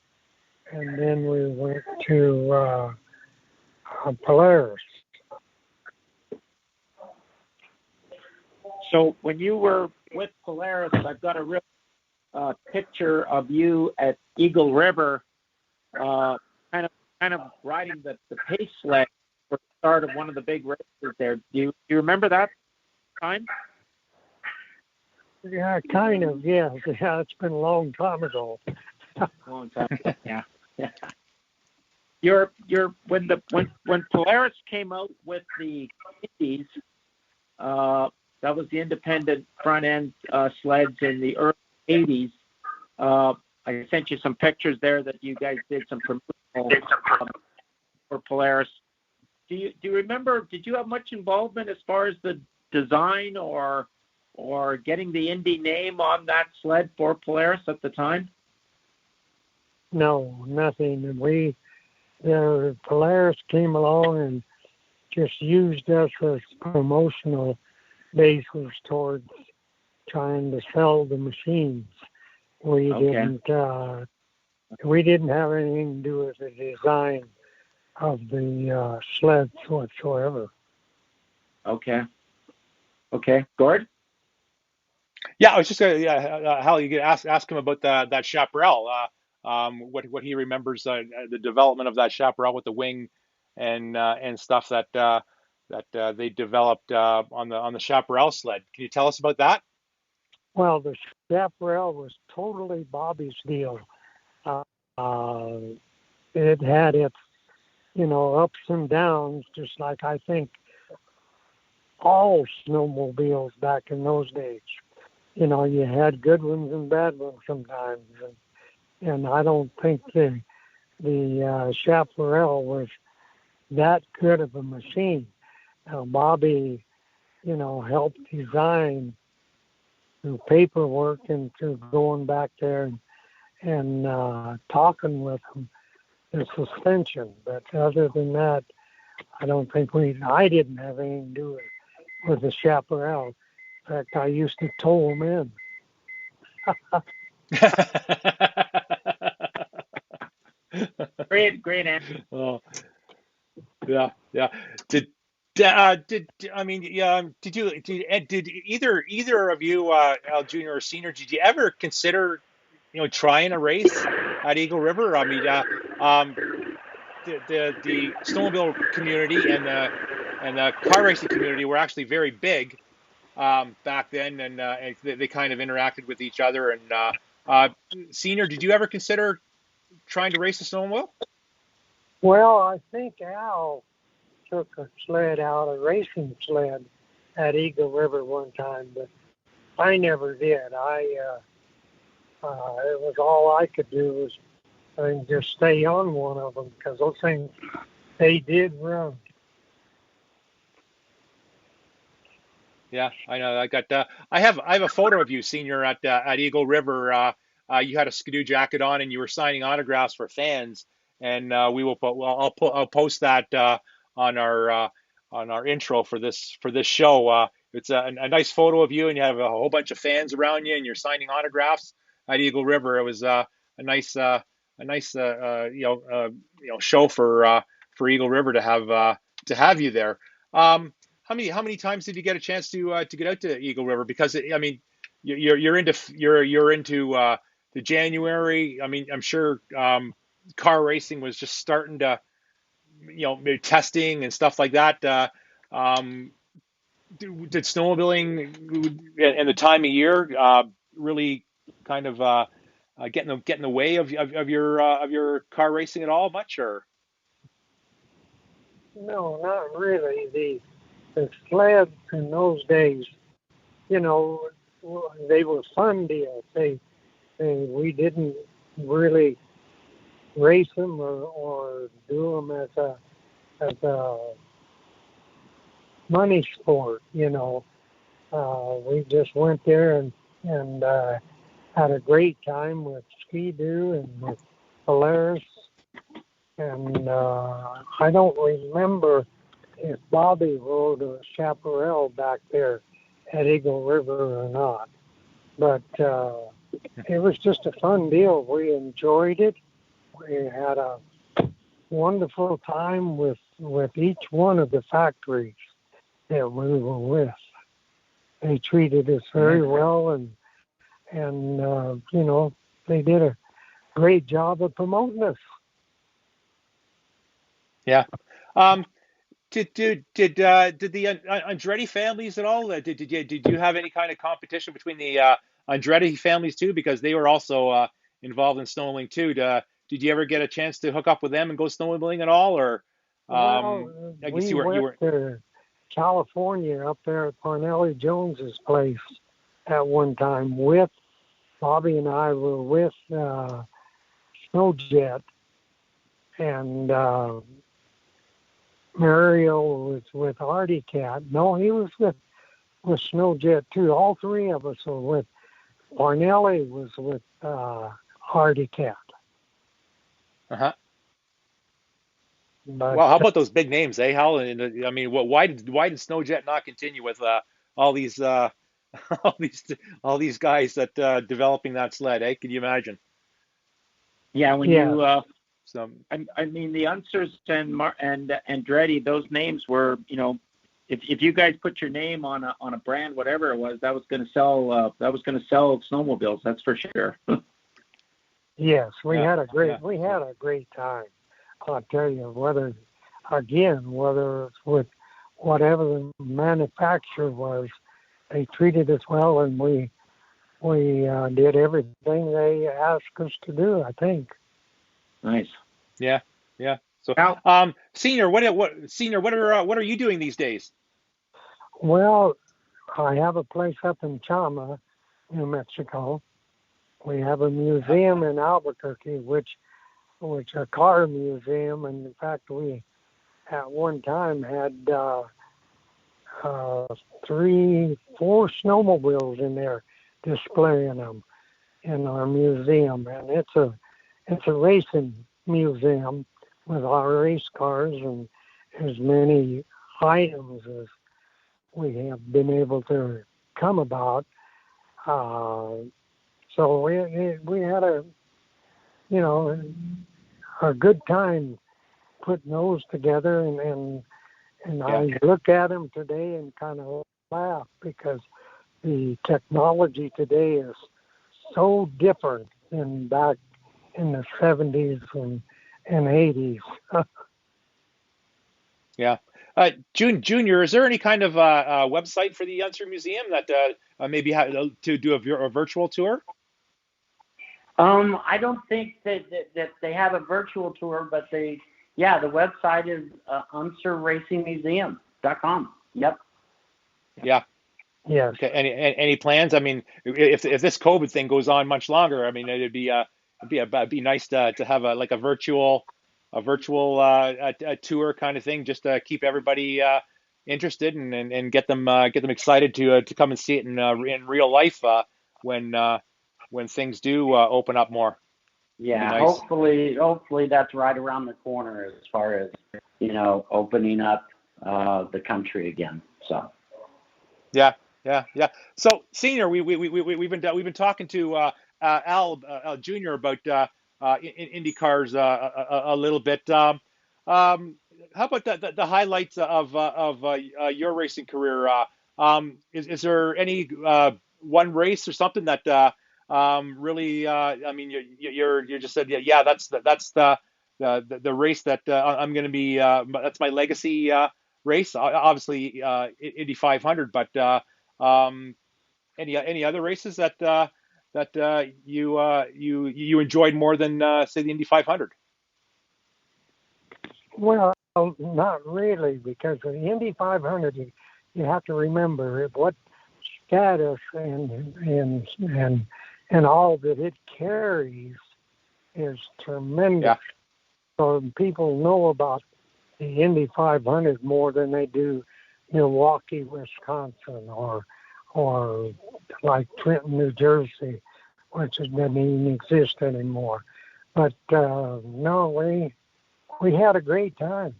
and then we went to Polaris. So when you were with Polaris, I've got a real picture of you at Eagle River, kind of riding the pace sled for the start of one of the big races there. Do you remember that time? Yeah, kind of. Yeah, it's been a long time ago. Long time ago. Yeah. When Polaris came out with the Indies, that was the independent front end sleds in the early '80s. I sent you some pictures there that you guys did some promotional for Polaris. Do you remember? Did you have much involvement as far as the design or getting the Indy name on that sled for Polaris at the time? No, nothing. The Polaris came along and just used us as promotional basis towards trying to sell the machines. We didn't have anything to do with the design of the sleds whatsoever. Okay, Gord? Yeah, I was just going to, Hal, you could ask him about that chaparral. What he remembers the development of that chaparral with the wing and stuff that they developed on the chaparral sled. Can you tell us about that? Well, the chaparral was totally Bobby's deal. It had its, ups and downs, just like I think all snowmobiles back in those days. You had good ones and bad ones sometimes, and I don't think the chaparral was that good of a machine. Bobby, helped design through paperwork and through going back there and talking with them, the suspension. But other than that, I don't think I didn't have anything to do with the chaparral. In fact, I used to tow them in. Great answer. Oh, yeah. Did either of you, Al Junior or Senior, did you ever consider, trying a race at Eagle River? I mean, the snowmobile community and the car racing community were actually very big back then, and they kind of interacted with each other. And Senior, did you ever consider trying to race a snowmobile? Well, I think Al took a racing sled at Eagle River one time, but I never did. It was all I could do was just stay on one of them, because those things, they did run. Yeah, I know. I have a photo of you, Senior, at Eagle River. You had a Skidoo jacket on, and you were signing autographs for fans. And I'll post that on our intro for this show. It's a nice photo of you, and you have a whole bunch of fans around you, and you're signing autographs at Eagle River. It was a nice show for Eagle River to have you there. How many times did you get a chance to get out to Eagle River? Because you're into the January. I mean, I'm sure car racing was just starting to, maybe testing and stuff like that. Did snowmobiling and the time of year really kind of get in the way of your car racing at all much, or? No, not really. The sleds in those days, they were fun deals. We didn't really race them or do them as a money sport. We just went there and had a great time with Ski-Doo and with Polaris. And I don't remember if Bobby rode a chaparral back there at Eagle River or not. But it was just a fun deal. We enjoyed it. We had a wonderful time with each one of the factories that we were with. They treated us very well, and they did a great job of promoting us. Yeah. Did the Andretti families at all? Did you have any kind of competition between the Andretti families too? Because they were also involved in snowmobiling too. Did you ever get a chance to hook up with them and go snowmobiling at all, or I guess we you were went to California up there at Parnelli Jones's place at one time with Bobby, and I were with Snowjet, and Mario was with Artie Cat. No, he was with Snowjet too. All three of us were with. Parnelli was with Artie Cat. Uh-huh. But, well, how about those big names, eh, Hal? And I mean, why did Snowjet not continue with all these all these guys that developing that sled? Eh? Can you imagine? Yeah, when Yeah. you So I mean, the Unsers and Andretti, those names were, if you guys put your name on a brand, whatever it was, that was going to sell snowmobiles. That's for sure. yes, we Yeah, had a great yeah. time. I'll tell you, whether it's with whatever the manufacturer was, they treated us well, and we did everything they asked us to do, I think. Nice. Yeah, yeah. So, Now, Senior, what are you doing these days? Well, I have a place up in Chama, New Mexico. We have a museum in Albuquerque, which a car museum, and in fact, we at one time had 4 snowmobiles in there displaying them in our museum, and it's a racing museum with our race cars and as many items as we have been able to come about. So we had a good time putting those together, and I look at them today and kind of laugh because the technology today is so different than back in the 70s and 80s. Yeah. Junior, is there any kind of website for the Unser Museum that maybe to do a virtual tour? I don't think that they have a virtual tour, but the website is unserracingmuseum.com. Yep. Yeah. Yes. Okay. Any plans? I mean, if this COVID thing goes on much longer, I mean, it'd be nice to have a virtual tour kind of thing, just to keep everybody interested and get them excited to come and see it in real life when things do open up more. Yeah, nice. hopefully that's right around the corner as far as opening up the country again. So. Yeah. So, Senior, we've been talking to Al Junior about IndyCars a little bit. How about the highlights of your racing career? Is there any one race or something that really? I mean, you just said that's the race that I'm going to be. That's my legacy race. Obviously, Indy 500, but any other races that you enjoyed more than say the Indy 500? Well, not really, because the Indy 500, you have to remember what status and all that it carries is tremendous. Yeah. So people know about the Indy 500 more than they do Milwaukee, Wisconsin, or like Trenton, New Jersey, which doesn't even exist anymore. But no, we had a great time.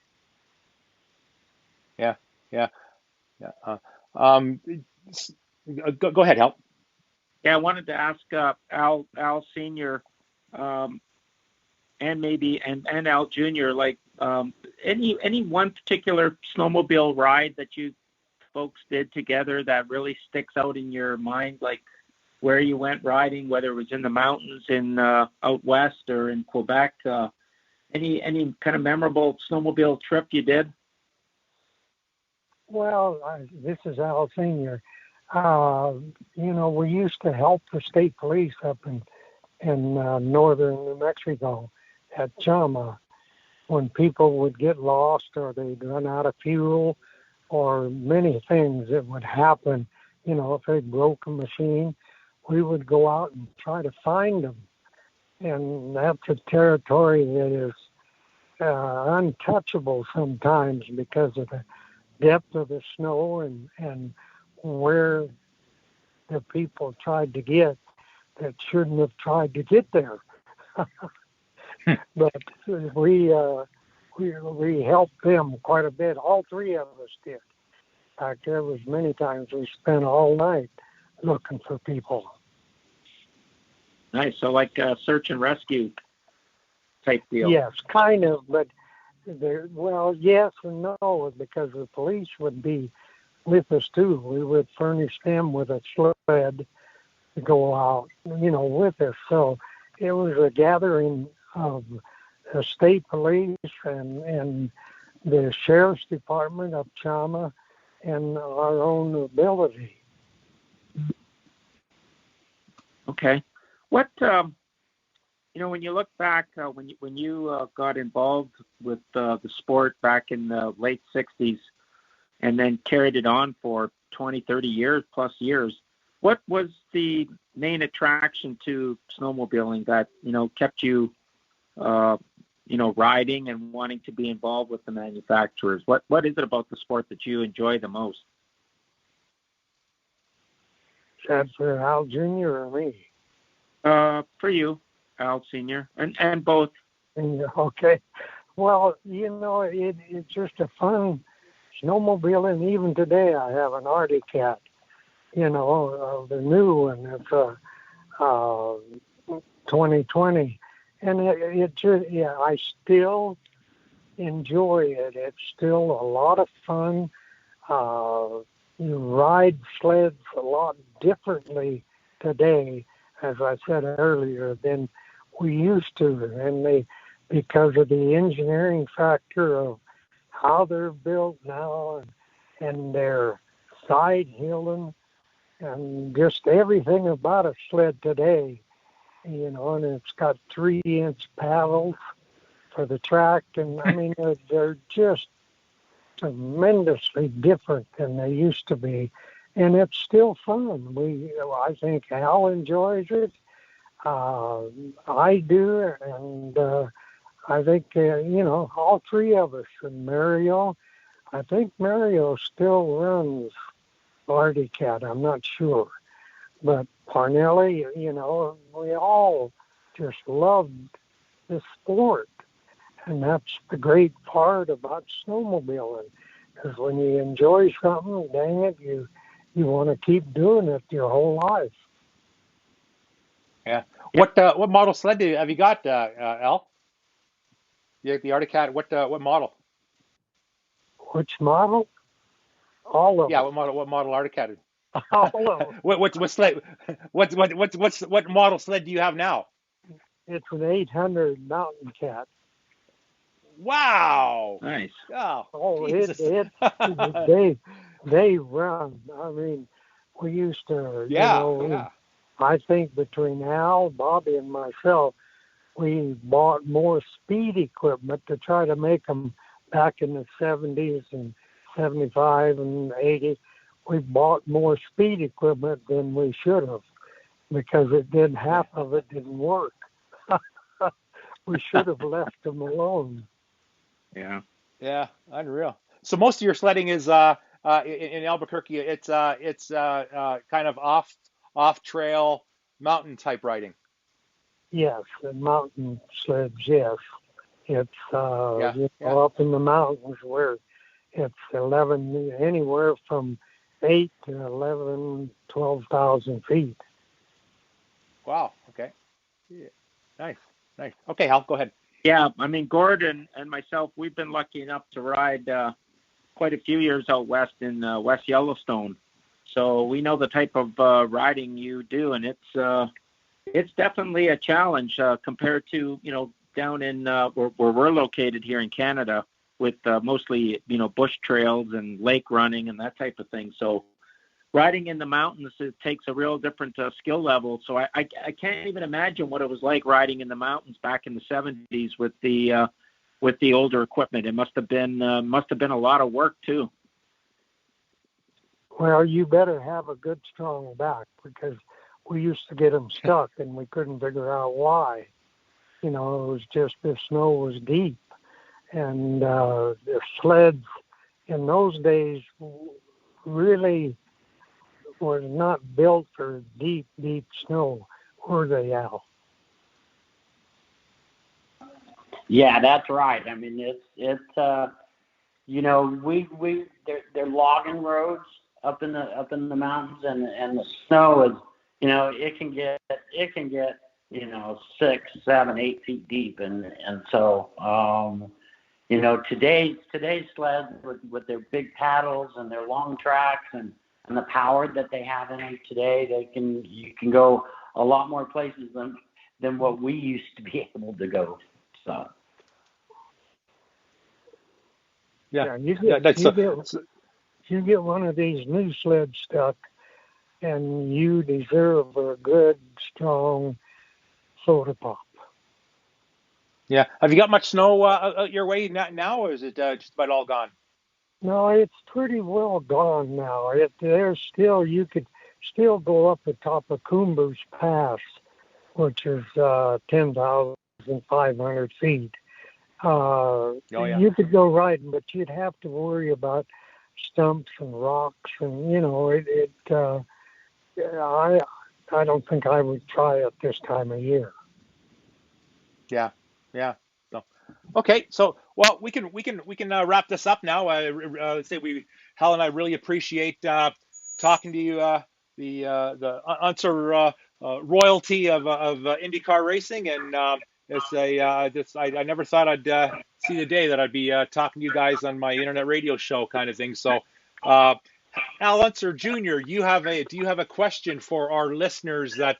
Yeah. Go ahead, Hal. Yeah, I wanted to ask Al Senior, and maybe and Al Junior, like any one particular snowmobile ride that you folks did together that really sticks out in your mind, like where you went riding, whether it was in the mountains in out west or in Quebec. Any kind of memorable snowmobile trip you did? Well, this is Al Senior. We used to help the state police up in northern New Mexico at Chama when people would get lost or they'd run out of fuel or many things that would happen. If they broke a machine, we would go out and try to find them. And that's a territory that is untouchable sometimes because of the depth of the snow and where the people tried to get that shouldn't have tried to get there. But we helped them quite a bit. All three of us did. In fact, there was many times we spent all night looking for people. Nice. So like a search and rescue type deal. Yes, kind of, but yes and no, because the police would be with us too. We would furnish them with a sled to go out, with us. So it was a gathering of the state police and the sheriff's department of Chama and our own ability. Okay. What when you look back, when you got involved with the sport back in the late 60s and then carried it on for 20, 30 years, what was the main attraction to snowmobiling that, kept you, riding and wanting to be involved with the manufacturers? What is it about the sport that you enjoy the most? Is that for Al Jr. or me? For you, Al Senior, and both. Okay. Well, it's just a fun snowmobiling. Even today, I have an Arctic Cat, the new one. It's a 2020. And I still enjoy it. It's still a lot of fun. You ride sleds a lot differently today, as I said earlier, than we used to. And because of the engineering factor of how they're built now and their side hilling and just everything about a sled today, and it's got 3-inch paddles for the track. And I mean, they're just tremendously different than they used to be. And it's still fun. I think Al enjoys it. I do. And I think, all three of us, and Mario, I think Mario still runs Arctic Cat. I'm not sure. But Parnelli, we all just loved the sport. And that's the great part about snowmobiling, because when you enjoy something, dang it, you want to keep doing it your whole life. Yeah. What model sled have you got, Al? The Arctic Cat. What model? Which model? All of Yeah. them. What model Arctic Cat? All of them. What sled? What model sled do you have now? It's an 800 Mountain Cat. Wow. Nice. Oh, Jesus. they run. I mean, we used to, I think between Al, Bobby, and myself, we bought more speed equipment to try to make them back in the 70s and 75 and 80. We bought more speed equipment than we should have because half of it didn't work. We should have left them alone. Yeah. Yeah, unreal. So most of your sledding is in Albuquerque. It's kind of off trail mountain type riding. Yes, and mountain sleds, yes. It's Yeah, yeah. up in the mountains where it's 11, anywhere from 8 to 11, 12,000 feet. Wow. Okay. Yeah. Nice. Nice. Okay, Hal, go ahead. Yeah, I mean, Gordon and myself, we've been lucky enough to ride quite a few years out west in West Yellowstone. So we know the type of riding you do, and it's definitely a challenge compared to, down in where we're located here in Canada with mostly, bush trails and lake running and that type of thing. So riding in the mountains, it takes a real different skill level. So I can't even imagine what it was like riding in the mountains back in the 70s with the older equipment. It must have been a lot of work too. Well, you better have a good strong back, because we used to get them stuck and we couldn't figure out why. It was just the snow was deep, and the sleds in those days really was not built for deep snow, were they, Al? Yeah, that's right. I mean, it's they're logging roads up in the mountains, and the snow is, it can get 6, 7, 8 feet deep, and so today's sleds with their big paddles and their long tracks and the power that they have in them today, you can go a lot more places than what we used to be able to go. So. Yeah, you get one of these new sleds stuck, and you deserve a good, strong soda pop. Yeah. Have you got much snow out your way now, or is it just about all gone? No, it's pretty well gone now. You could still go up the top of Coomber's Pass, which is 10,500 feet. You could go riding, but you'd have to worry about stumps and rocks, and I don't think I would try it this time of year. Yeah, yeah. So, okay, so well, we can wrap this up now. Hal and I really appreciate talking to you, the Unser royalty of IndyCar racing, and I never thought I'd see the day that I'd be talking to you guys on my internet radio show kind of thing. So, Al Unser Jr., do you have a question for our listeners that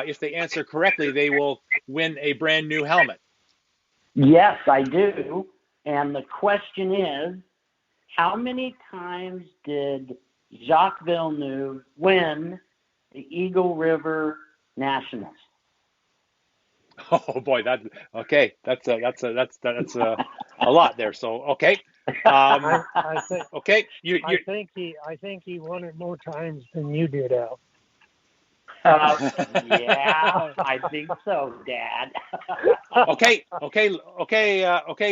if they answer correctly, they will win a brand new helmet? Yes, I do. And the question is, how many times did Jacques Villeneuve win the Eagle River Nationals? Oh boy, that's a lot there. So okay, I think okay, I think he won it more times than you did, Al. Yeah, I think so, Dad. Okay,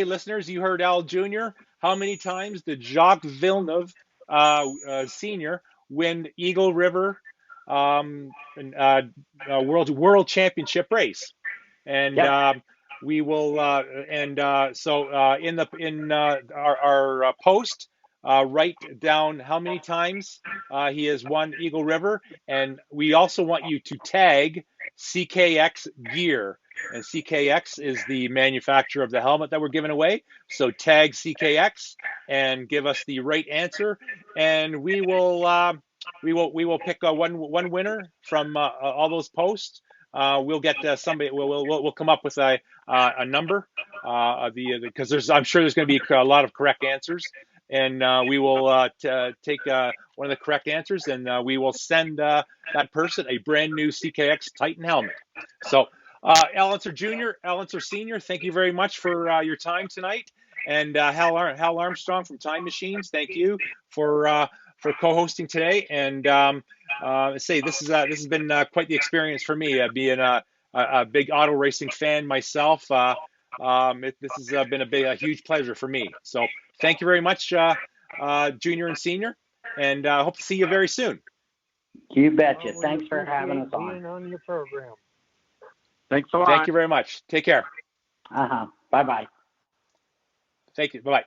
listeners, you heard Al Jr. How many times did Jacques Villeneuve, Senior, win Eagle River World Championship race? And Yep. we will so in our post, write down how many times he has won Eagle River, and we also want you to tag CKX Gear, and CKX is the manufacturer of the helmet that we're giving away. So tag CKX and give us the right answer, and we will pick one winner from all those posts. We'll get somebody. We'll come up with a number because I'm sure there's going to be a lot of correct answers, and we will take one of the correct answers, and we will send that person a brand new CKX Titan helmet. So, Al Unser Jr., Al Unser Senior, thank you very much for your time tonight, and Hal Armstrong from Time Machines, thank you for co-hosting today. And this has been quite the experience for me, being a big auto racing fan myself. This has been a huge pleasure for me. So thank you very much, junior and senior, and I hope to see you very soon. You betcha. Well, Thanks for having us being on your program. Thanks a lot. Thank you very much. Take care. Bye-bye. Thank you. Bye-bye.